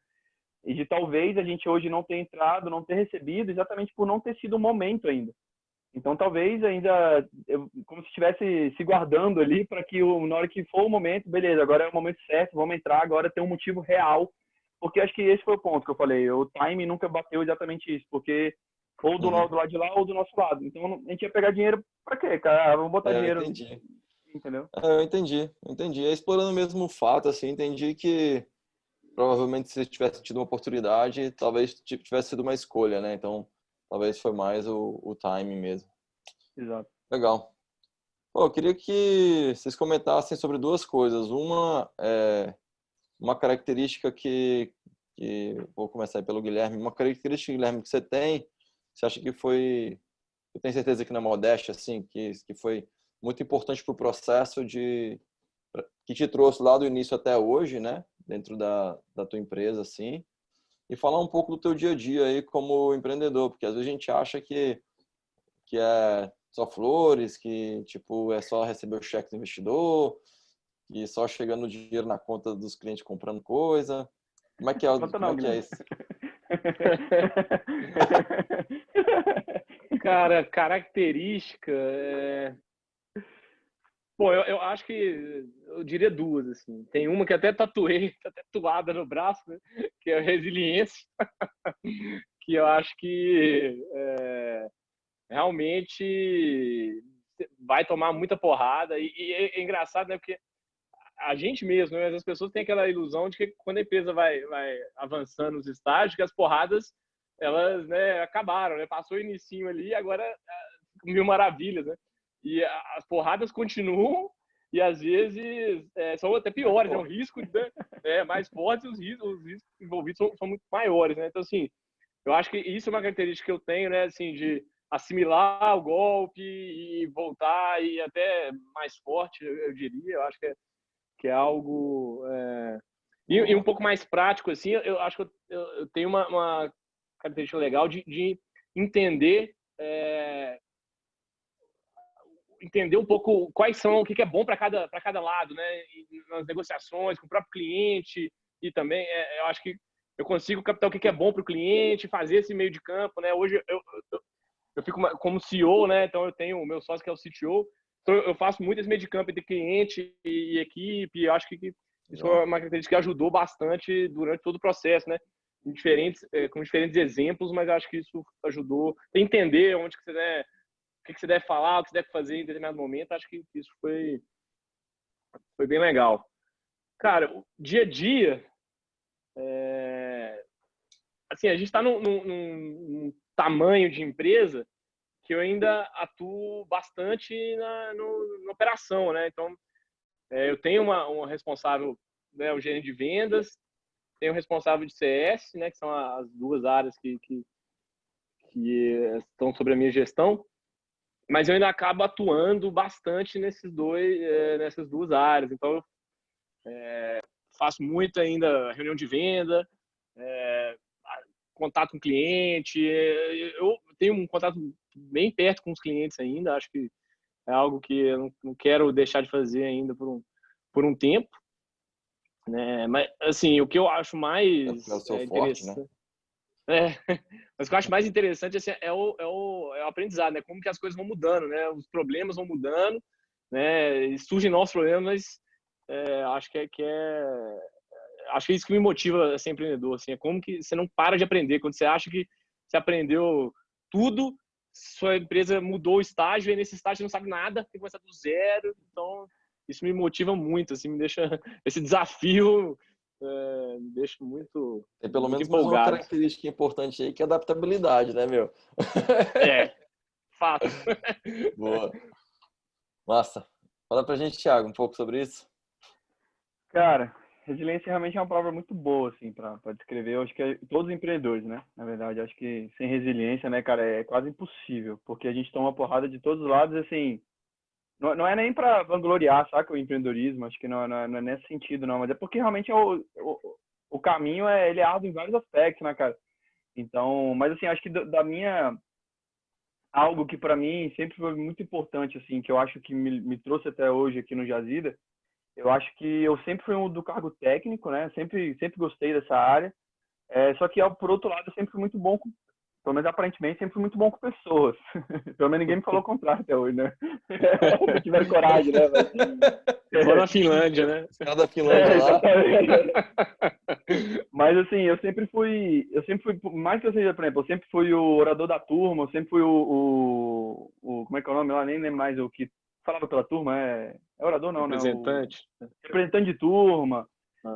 E de talvez a gente hoje não ter entrado, não ter recebido, exatamente por não ter sido o momento ainda. Então, talvez ainda, como se estivesse se guardando ali para que na hora que for o momento, beleza, agora é o momento certo, vamos entrar, agora tem um motivo real. Porque acho que esse foi o ponto que eu falei, o time nunca bateu exatamente isso, porque ou Uhum. do lado de lá ou do nosso lado. Então, a gente ia pegar dinheiro para quê, cara? Vamos botar Eu dinheiro, entendi. entendeu? Eu entendi. Explorando mesmo o fato, assim, entendi que provavelmente se tivesse tido uma oportunidade, talvez tivesse sido uma escolha, né? Então, talvez foi mais o timing mesmo. Exato. Legal. Pô, eu queria que vocês comentassem sobre duas coisas. Uma característica que vou começar aí pelo Guilherme, uma característica, Guilherme, que você acha que foi, eu tenho certeza que na modéstia, assim, que foi muito importante para o processo que te trouxe lá do início até hoje, né, dentro da tua empresa, assim, e falar um pouco do teu dia a dia aí como empreendedor, porque às vezes a gente acha que é só flores, que tipo é só receber o cheque do investidor, que só chegando o dinheiro na conta dos clientes comprando coisa. Conta Como não, é que é Guilherme. isso? Cara, característica. Bom, eu acho que eu diria duas, assim. Tem uma que até tatuei, tá tatuada no braço, né? Que é a resiliência, que eu acho que realmente vai tomar muita porrada. E é engraçado, né? Porque a gente mesmo, né? As pessoas têm aquela ilusão de que quando a empresa vai avançando nos estágios, que as porradas, elas, né, acabaram, né? Passou o inicinho ali, agora mil maravilhas, né? E as porradas continuam e às vezes são até Mais piores, né? O forte. risco, né, é mais forte, os riscos envolvidos são muito maiores, né? Então, assim, eu acho que isso é uma característica que eu tenho, né? Assim, de assimilar o golpe e voltar e até mais forte, eu diria. Eu acho que é algo e um pouco mais prático, assim. Eu acho que eu tenho uma característica legal de entender entender um pouco quais são, o que é bom para cada lado, né? Nas negociações com o próprio cliente e também eu acho que eu consigo captar o que é bom para o cliente, fazer esse meio de campo, né? Hoje eu fico como CEO, né? Então eu tenho o meu sócio que é o CTO, então eu faço muito esse meio de campo entre cliente e equipe. E eu acho que isso foi uma característica que ajudou bastante durante todo o processo, né? Com diferentes exemplos, mas eu acho que isso ajudou a entender onde que você, né, o que você deve falar, o que você deve fazer em determinado momento. Acho que isso foi bem legal. Cara, o dia a dia, assim, a gente está num tamanho de empresa que eu ainda atuo bastante na operação, né? Então, eu tenho uma responsável, né, o gerente de vendas, tenho o responsável de CS, né, que são as duas áreas que estão sobre a minha gestão. Mas eu ainda acabo atuando bastante nessas duas áreas. Então, eu faço muito ainda reunião de venda, contato com o cliente. Eu tenho um contato bem perto com os clientes ainda. Acho que é algo que eu não quero deixar de fazer ainda por um tempo, né? Mas, assim, o que eu acho mais É o seu forte, né? interessante... mas o que eu acho mais interessante assim, é o aprendizado, né? Como que as coisas vão mudando, né? Os problemas vão mudando, né? E surgem novos problemas, mas acho acho que é isso que me motiva a ser empreendedor, assim, é como que você não para de aprender. Quando você acha que você aprendeu tudo, sua empresa mudou o estágio e nesse estágio você não sabe nada, tem que começar do zero. Então, isso me motiva muito, assim, me deixa esse desafio me deixa muito, Tem pelo muito menos mais uma empolgado. característica importante aí, que é a adaptabilidade, né, meu? Fato. Boa. Massa. Fala pra gente, Thiago, um pouco sobre isso. Cara, resiliência realmente é uma palavra muito boa, assim, para descrever. Eu acho que todos os empreendedores, né? Na verdade, acho que sem resiliência, né, cara, é quase impossível, porque a gente toma uma porrada de todos os lados, assim. Não é nem para vangloriar, saca, o empreendedorismo, acho que não é nesse sentido, não, mas é porque realmente o caminho ele é árduo em vários aspectos, né, cara? Então, mas assim, acho que da minha. Algo que para mim sempre foi muito importante, assim, que eu acho que me trouxe até hoje aqui no Jazida. Eu acho que eu sempre fui um do cargo técnico, né? Sempre gostei dessa área. Só que, por outro lado, eu sempre fui muito bom pelo menos aparentemente, sempre fui muito bom com pessoas. Pelo menos ninguém me falou o contrário até hoje, né? Se tiver coragem, né? Igual na Finlândia, né? Os caras da Finlândia lá. Mas assim, eu sempre fui, mais que eu seja, por exemplo, eu sempre fui o orador da turma, eu sempre fui como é que é o nome lá? Nem lembro mais o que falava pela turma, é orador não, né? Representante. Representante de turma.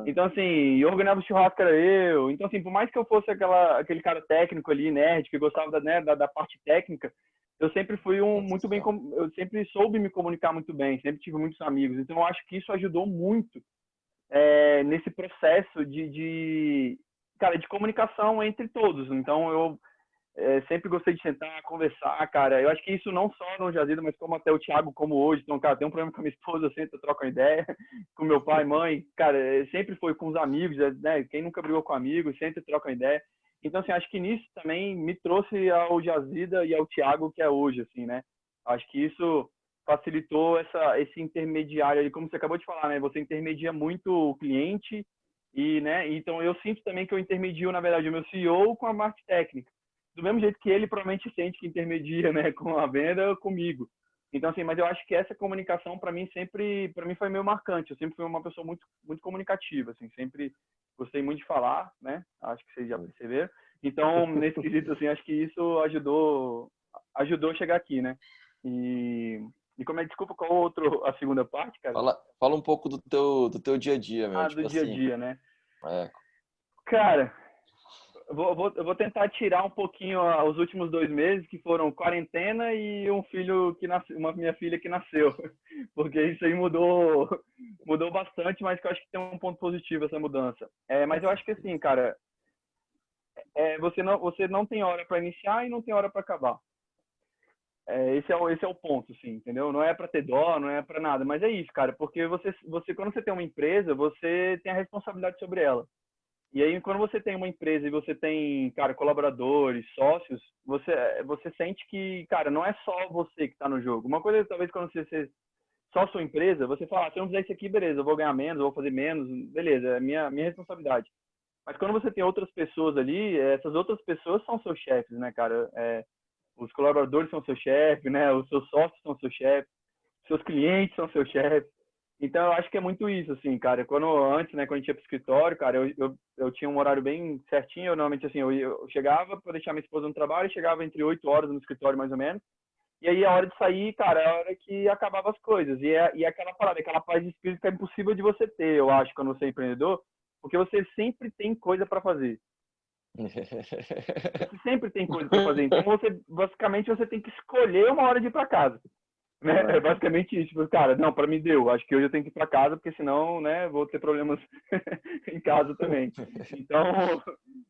Então, assim, eu organizava o churrasco, era eu. Então, assim, por mais que eu fosse aquele cara técnico ali, nerd, que gostava da parte técnica, eu sempre fui eu sempre soube me comunicar muito bem, sempre tive muitos amigos. Então, eu acho que isso ajudou muito nesse processo cara, de comunicação entre todos. Então, eu sempre gostei de sentar, conversar, cara. Eu acho que isso não só no Jazida, mas como até o Thiago, como hoje. Então, cara, tem um problema com a minha esposa, eu sento, troco uma ideia. Com meu pai, mãe, cara, sempre foi com os amigos, né? Quem nunca brigou com amigos, sempre troca uma ideia. Então, assim, acho que nisso também me trouxe ao Jazida e ao Thiago que é hoje, assim, né? Acho que isso facilitou esse intermediário ali, como você acabou de falar, né? Você intermedia muito o cliente né? Então, eu sinto também que eu intermedio, na verdade, o meu CEO com a parte técnica do mesmo jeito que ele provavelmente sente que intermedia, né, com a venda comigo. Então, assim, mas eu acho que essa comunicação para mim foi meio marcante. Eu sempre fui uma pessoa muito, muito comunicativa, assim, sempre gostei muito de falar, né? Acho que vocês já perceberam. Então, nesse quesito, assim, acho que isso ajudou a chegar aqui, né? E como desculpa, qual a segunda parte, cara? Fala um pouco do teu dia a dia, meu. Do dia a dia, né? Cara, eu vou tentar tirar um pouquinho os últimos 2 meses, que foram quarentena e um filho que nasceu, minha filha que nasceu. Porque isso aí mudou bastante, mas que eu acho que tem um ponto positivo essa mudança. Mas eu acho que assim, cara, você não tem hora para iniciar e não tem hora para acabar. Esse é o ponto, assim, entendeu? Não é para ter dó, não é para nada, mas é isso, cara, porque você quando você tem uma empresa, você tem a responsabilidade sobre ela. E aí, quando você tem uma empresa e você tem, cara, colaboradores, sócios, você sente que, cara, não é só você que está no jogo. Uma coisa, talvez, quando você só sua empresa, você fala, se eu não fizer isso aqui, beleza, eu vou ganhar menos, eu vou fazer menos, beleza, é minha responsabilidade. Mas quando você tem outras pessoas ali, essas outras pessoas são seus chefes, né, cara? Os colaboradores são seus chefes, né? Os seus sócios são seus chefes, seus clientes são seus chefes. Então, eu acho que é muito isso, assim, cara. Antes, né, quando a gente ia pro escritório, cara, eu tinha um horário bem certinho. Eu, normalmente, assim, eu chegava para deixar minha esposa no trabalho, chegava entre 8 horas no escritório, mais ou menos. E aí, a hora de sair, cara, é a hora que acabava as coisas. E aquela parada, aquela paz de espírito que é impossível de você ter, eu acho, quando você é empreendedor, porque você sempre tem coisa para fazer. Você sempre tem coisa para fazer. Então, basicamente, você tem que escolher uma hora de ir para casa. Né? É basicamente isso. Tipo, cara, não, para mim deu. Acho que hoje eu tenho que ir para casa, porque senão, né, vou ter problemas em casa também. Então,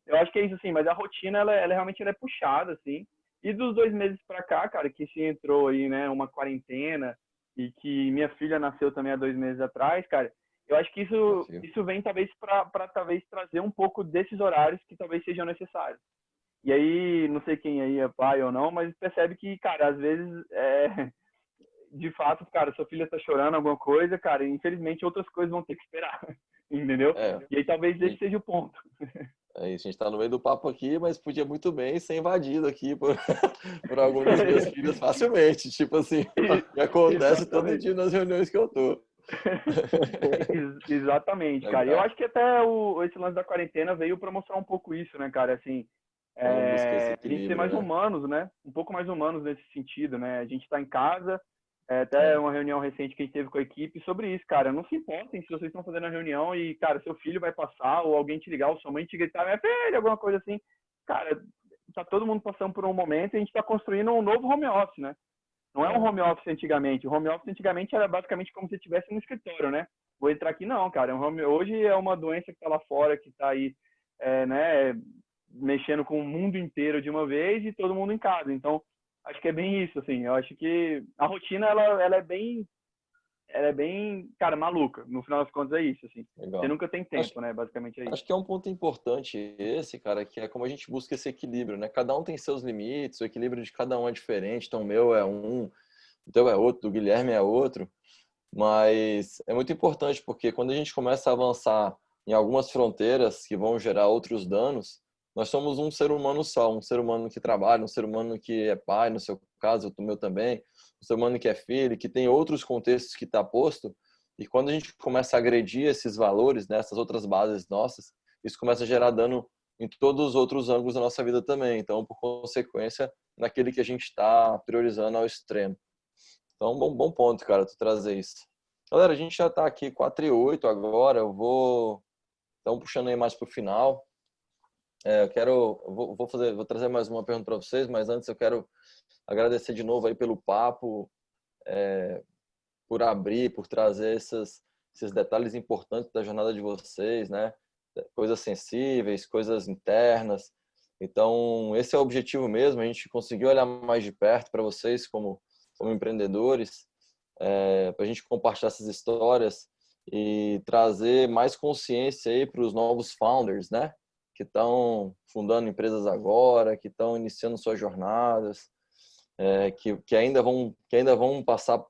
eu acho que é isso, assim. Mas a rotina, ela realmente ela é puxada, assim. E dos 2 meses para cá, cara, que se entrou aí, né, uma quarentena e que minha filha nasceu também há 2 meses atrás, cara, eu acho que isso vem talvez para talvez trazer um pouco desses horários que talvez sejam necessários. E aí, não sei quem aí é pai ou não, mas percebe que, cara, às vezes de fato, cara, sua filha tá chorando alguma coisa, cara, e infelizmente outras coisas vão ter que esperar, entendeu? E aí talvez esse seja o ponto. É isso, a gente tá no meio do papo aqui, mas podia muito bem ser invadido aqui por, por algum das minhas filhas facilmente. Tipo assim, que acontece todo dia nas reuniões que eu tô. Exatamente, cara. E eu acho que até esse lance da quarentena veio para mostrar um pouco isso, né, cara? Assim, Vamos buscar esse a gente ser equilíbrio, mais né? humanos, né? Um pouco mais humanos nesse sentido, né? A gente tá em casa, até uma reunião recente que a gente teve com a equipe sobre isso, cara. Não se importem se vocês estão fazendo a reunião e, cara, seu filho vai passar, ou alguém te ligar, ou sua mãe te gritar, minha filha, alguma coisa assim. Cara, tá todo mundo passando por um momento e a gente tá construindo um novo home office, né? Não é um home office antigamente. O home office antigamente era basicamente como se estivesse no escritório, né? Vou entrar aqui, não, cara. Hoje é uma doença que está lá fora, que está aí, né, mexendo com o mundo inteiro de uma vez e todo mundo em casa. Então, acho que é bem isso, assim. Eu acho que a rotina, ela é bem, cara, maluca. No final das contas é isso, assim. Legal. Você nunca tem tempo, né? Basicamente é isso. Acho que é um ponto importante esse, cara, que é como a gente busca esse equilíbrio, né? Cada um tem seus limites, o equilíbrio de cada um é diferente. Então, o meu é um, o teu é outro, do Guilherme é outro. Mas é muito importante porque quando a gente começa a avançar em algumas fronteiras que vão gerar outros danos, nós somos um ser humano só, um ser humano que trabalha, um ser humano que é pai, no seu caso, o meu também, um ser humano que é filho, que tem outros contextos que está posto. E quando a gente começa a agredir esses valores, né, essas outras bases nossas, isso começa a gerar dano em todos os outros ângulos da nossa vida também. Então, por consequência, naquele que a gente está priorizando ao extremo. Então, bom ponto, cara, tu trazer isso. Galera, a gente já tá aqui 4:08 agora, eu vou... Estamos puxando aí mais pro final. Vou trazer mais uma pergunta para vocês, mas antes eu quero agradecer de novo aí pelo papo, por abrir, por trazer esses detalhes importantes da jornada de vocês, né? Coisas sensíveis, coisas internas. Então, esse é o objetivo mesmo, a gente conseguiu olhar mais de perto para vocês como empreendedores, para a gente compartilhar essas histórias e trazer mais consciência aí para os novos founders, né? Que estão fundando empresas agora, que estão iniciando suas jornadas, que ainda vão passar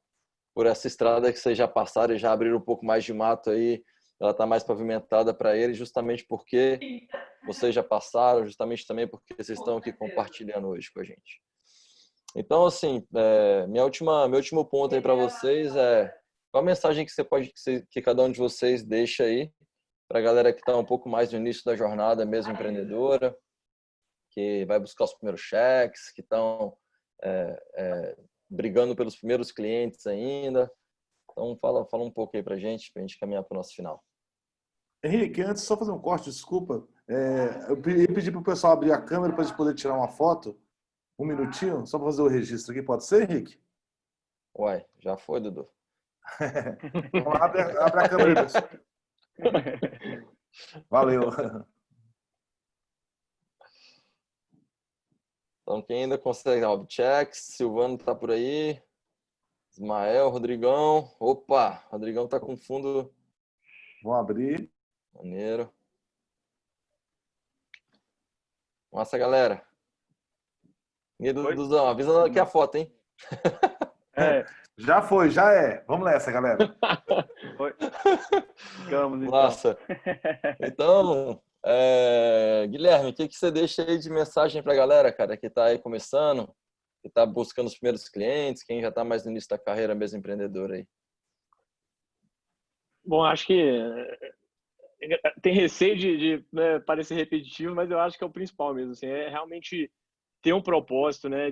por essa estrada que vocês já passaram e já abriram um pouco mais de mato aí, ela está mais pavimentada para eles, justamente porque vocês já passaram, justamente também porque vocês estão aqui compartilhando hoje com a gente. Então, assim, meu último ponto aí para vocês é qual a mensagem que cada um de vocês deixa aí para a galera que está um pouco mais no início da jornada, mesmo empreendedora, que vai buscar os primeiros cheques, que estão brigando pelos primeiros clientes ainda. Então, fala um pouco aí para a gente caminhar para o nosso final. Henrique, antes só fazer um corte, desculpa. Eu ia pedir para o pessoal abrir a câmera para a gente poder tirar uma foto. Um minutinho, só para fazer o registro aqui. Pode ser, Henrique? Uai, já foi, Dudu. Então, abre a câmera aí, pessoal. Valeu. Então, quem ainda consegue, Rob Checks, Silvano tá por aí, Ismael, Rodrigão. Opa, Rodrigão tá com fundo. Vamos abrir. Maneiro. Massa, galera. Oi? Duzão, avisa lá que é a foto, hein? É, Já foi, já é. Vamos nessa, galera. foi. Ficamos então. Massa. Então, Guilherme, o que você deixa aí de mensagem para a galera, cara, que está aí começando, que está buscando os primeiros clientes, quem já está mais no início da carreira mesmo empreendedor aí? Bom, acho que tem receio de né, parecer repetitivo, mas eu acho que é o principal mesmo. Assim, é realmente ter um propósito, né,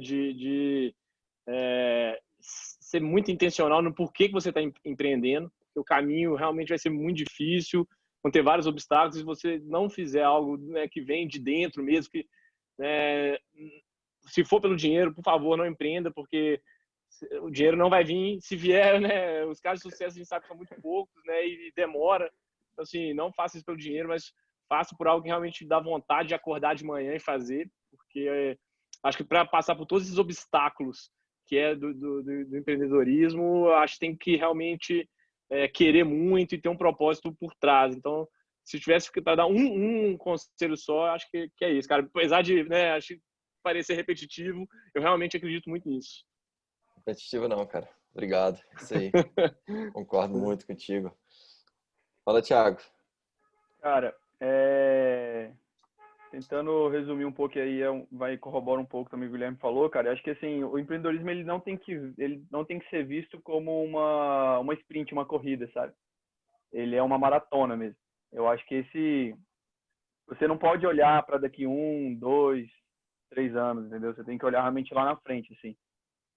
ser muito intencional no porquê que você está empreendendo. O caminho realmente vai ser muito difícil, vão ter vários obstáculos. Se você não fizer algo, né, que vem de dentro mesmo, que né, se for pelo dinheiro, por favor, não empreenda, porque o dinheiro não vai vir. Se vier, né, os casos de sucesso a gente sabe que são muito poucos, né, e demora. Então, assim, não faça isso pelo dinheiro, mas faça por algo que realmente dá vontade de acordar de manhã e fazer, porque acho que para passar por todos esses obstáculos que é do empreendedorismo, acho que tem que realmente querer muito e ter um propósito por trás. Então, se tivesse que dar um conselho só, acho que é isso, cara. Apesar de, né, acho que parecer repetitivo, eu realmente acredito muito nisso. Competitivo não, cara. Obrigado. Isso aí. Concordo muito contigo. Fala, Thiago. Cara, tentando resumir um pouco aí, vai corroborar um pouco também o que o Guilherme falou, cara. Eu acho que assim, o empreendedorismo ele não tem que ser visto como uma sprint, uma corrida, sabe? Ele é uma maratona mesmo. Eu acho que você não pode olhar para daqui 1, 2, 3 anos, entendeu? Você tem que olhar realmente lá na frente, assim.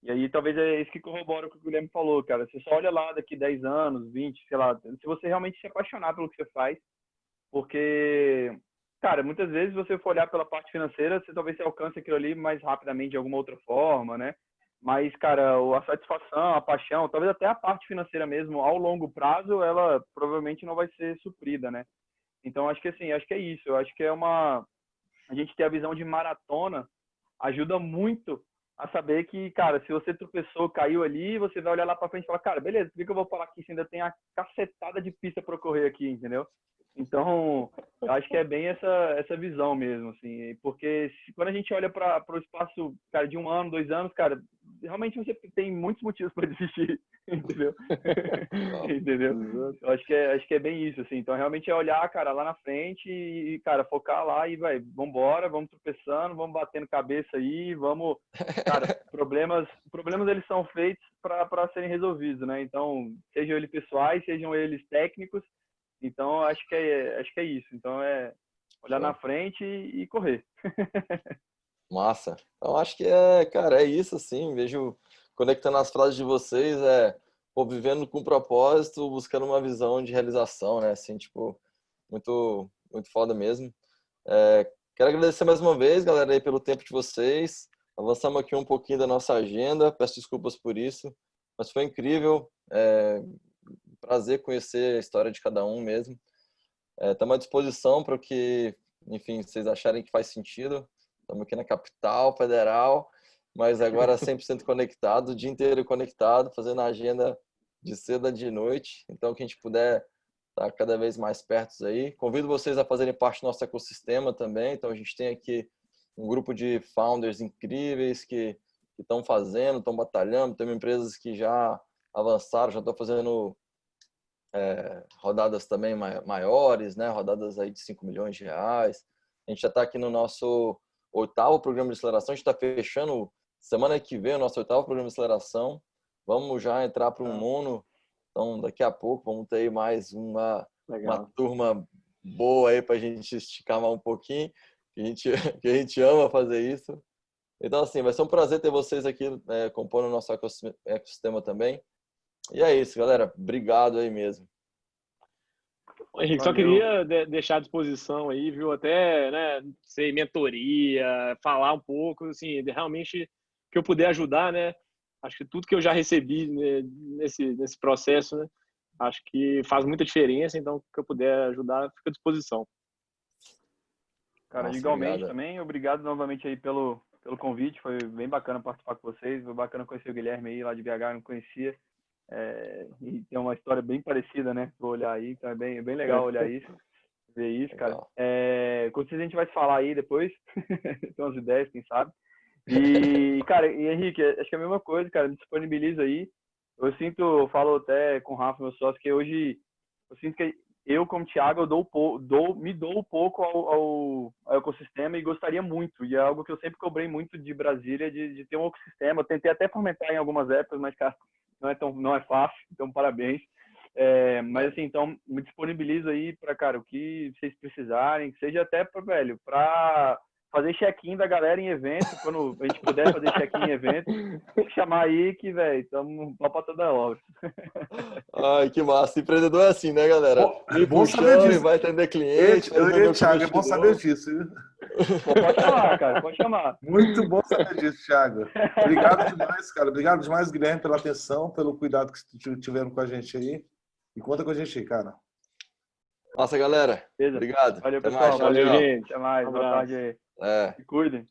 E aí talvez é isso que corrobora o que o Guilherme falou, cara. Você só olha lá daqui 10 anos, 20, sei lá, se você realmente se apaixonar pelo que você faz, porque, cara, muitas vezes você for olhar pela parte financeira, você talvez você alcance aquilo ali mais rapidamente de alguma outra forma, né? Mas, cara, a satisfação, a paixão, talvez até a parte financeira mesmo, ao longo prazo, ela provavelmente não vai ser suprida, né? Então, acho que assim, acho que é isso. Eu acho que a gente ter a visão de maratona ajuda muito a saber que, cara, se você tropeçou, caiu ali, você vai olhar lá para frente e falar, cara, beleza, por que eu vou falar aqui se ainda tem a cacetada de pista para correr aqui, entendeu? Então, eu acho que é bem essa visão mesmo, assim, porque quando a gente olha para o espaço, cara, de 1 ano, 2 anos, cara, realmente você tem muitos motivos para desistir, entendeu? Entendeu? Eu acho que é bem isso, assim. Então, realmente é olhar, cara, lá na frente e, cara, focar lá e vai, vambora, vamos tropeçando, vamos batendo cabeça aí, vamos, cara, problemas eles são feitos para serem resolvidos, né? Então, sejam eles pessoais, sejam eles técnicos. Então, acho que é isso. Então, é olhar na frente e correr. Massa. Então, acho que cara, é isso, assim. Vejo, conectando as frases de vocês, pô, vivendo com propósito, buscando uma visão de realização, né? Assim, tipo, muito, muito foda mesmo. Quero agradecer mais uma vez, galera, aí pelo tempo de vocês. Avançamos aqui um pouquinho da nossa agenda, peço desculpas por isso, mas foi incrível. Prazer conhecer a história de cada um mesmo. Estamos à disposição para o que, enfim, vocês acharem que faz sentido. Estamos aqui na capital federal, mas agora 100% conectado, o dia inteiro conectado, fazendo a agenda de cedo a de noite. Então, que a gente puder estar cada vez mais perto aí. Convido vocês a fazerem parte do nosso ecossistema também. Então, a gente tem aqui um grupo de founders incríveis que estão fazendo, estão batalhando. Temos empresas que já avançaram, já estão fazendo rodadas também maiores, né? Rodadas aí de 5 milhões de reais. A gente já está aqui no nosso 8º programa de aceleração. A gente está fechando semana que vem o nosso 8º programa de aceleração. Vamos já entrar para um 9º. Então, daqui a pouco, vamos ter aí mais uma turma boa aí para a gente esticar mais um pouquinho. Que a gente ama fazer isso. Então, assim, vai ser um prazer ter vocês aqui compondo o nosso ecossistema também. E é isso, galera. Obrigado aí mesmo. Henrique, só queria deixar à disposição aí, viu? Até, né, sei, mentoria, falar um pouco, assim, realmente que eu puder ajudar, né? Acho que tudo que eu já recebi, né, nesse processo, né? Acho que faz muita diferença, então que eu puder ajudar, fica à disposição. Cara, Nossa, igualmente obrigado. também. Obrigado novamente aí pelo convite. Foi bem bacana participar com vocês. Foi bacana conhecer o Guilherme aí lá de BH, não conhecia. E tem uma história bem parecida, né? Vou olhar aí, então é bem legal olhar isso. ver isso, cara. Legal. Com certeza a gente vai se falar aí depois. Tem umas ideias, quem sabe. E, cara, e Henrique, acho que é a mesma coisa, cara. Me disponibiliza aí. Eu falo até com o Rafa, meu sócio, que hoje eu sinto que eu, como Thiago, me dou um pouco ao ecossistema e gostaria muito. E é algo que eu sempre cobrei muito de Brasília, de ter um ecossistema. Eu tentei até fomentar em algumas épocas, mas, cara, não é fácil. Então, parabéns. Mas assim, então me disponibiliza aí para, cara, o que vocês precisarem, que seja até para fazer check-in da galera em evento, quando a gente puder fazer check-in em evento, chamar aí que, velho, estamos para toda obra. Ai, que massa. Empreendedor é assim, né, galera? É bom saber Puxando e disso. vai atender cliente, vai resolver com Thiago, é bom saber investidor. disso. Viu? Pode chamar, cara, pode chamar. Muito bom saber disso, Thiago. Obrigado demais, cara. Obrigado demais, Guilherme, pela atenção, pelo cuidado que tiveram com a gente aí. E conta com a gente aí, cara. Nossa, galera. Beleza. Obrigado. Valeu, Até pessoal. mais. Tchau, Valeu, tchau. gente. Até mais. Um Boa abraço. tarde aí. É. Se cuidem.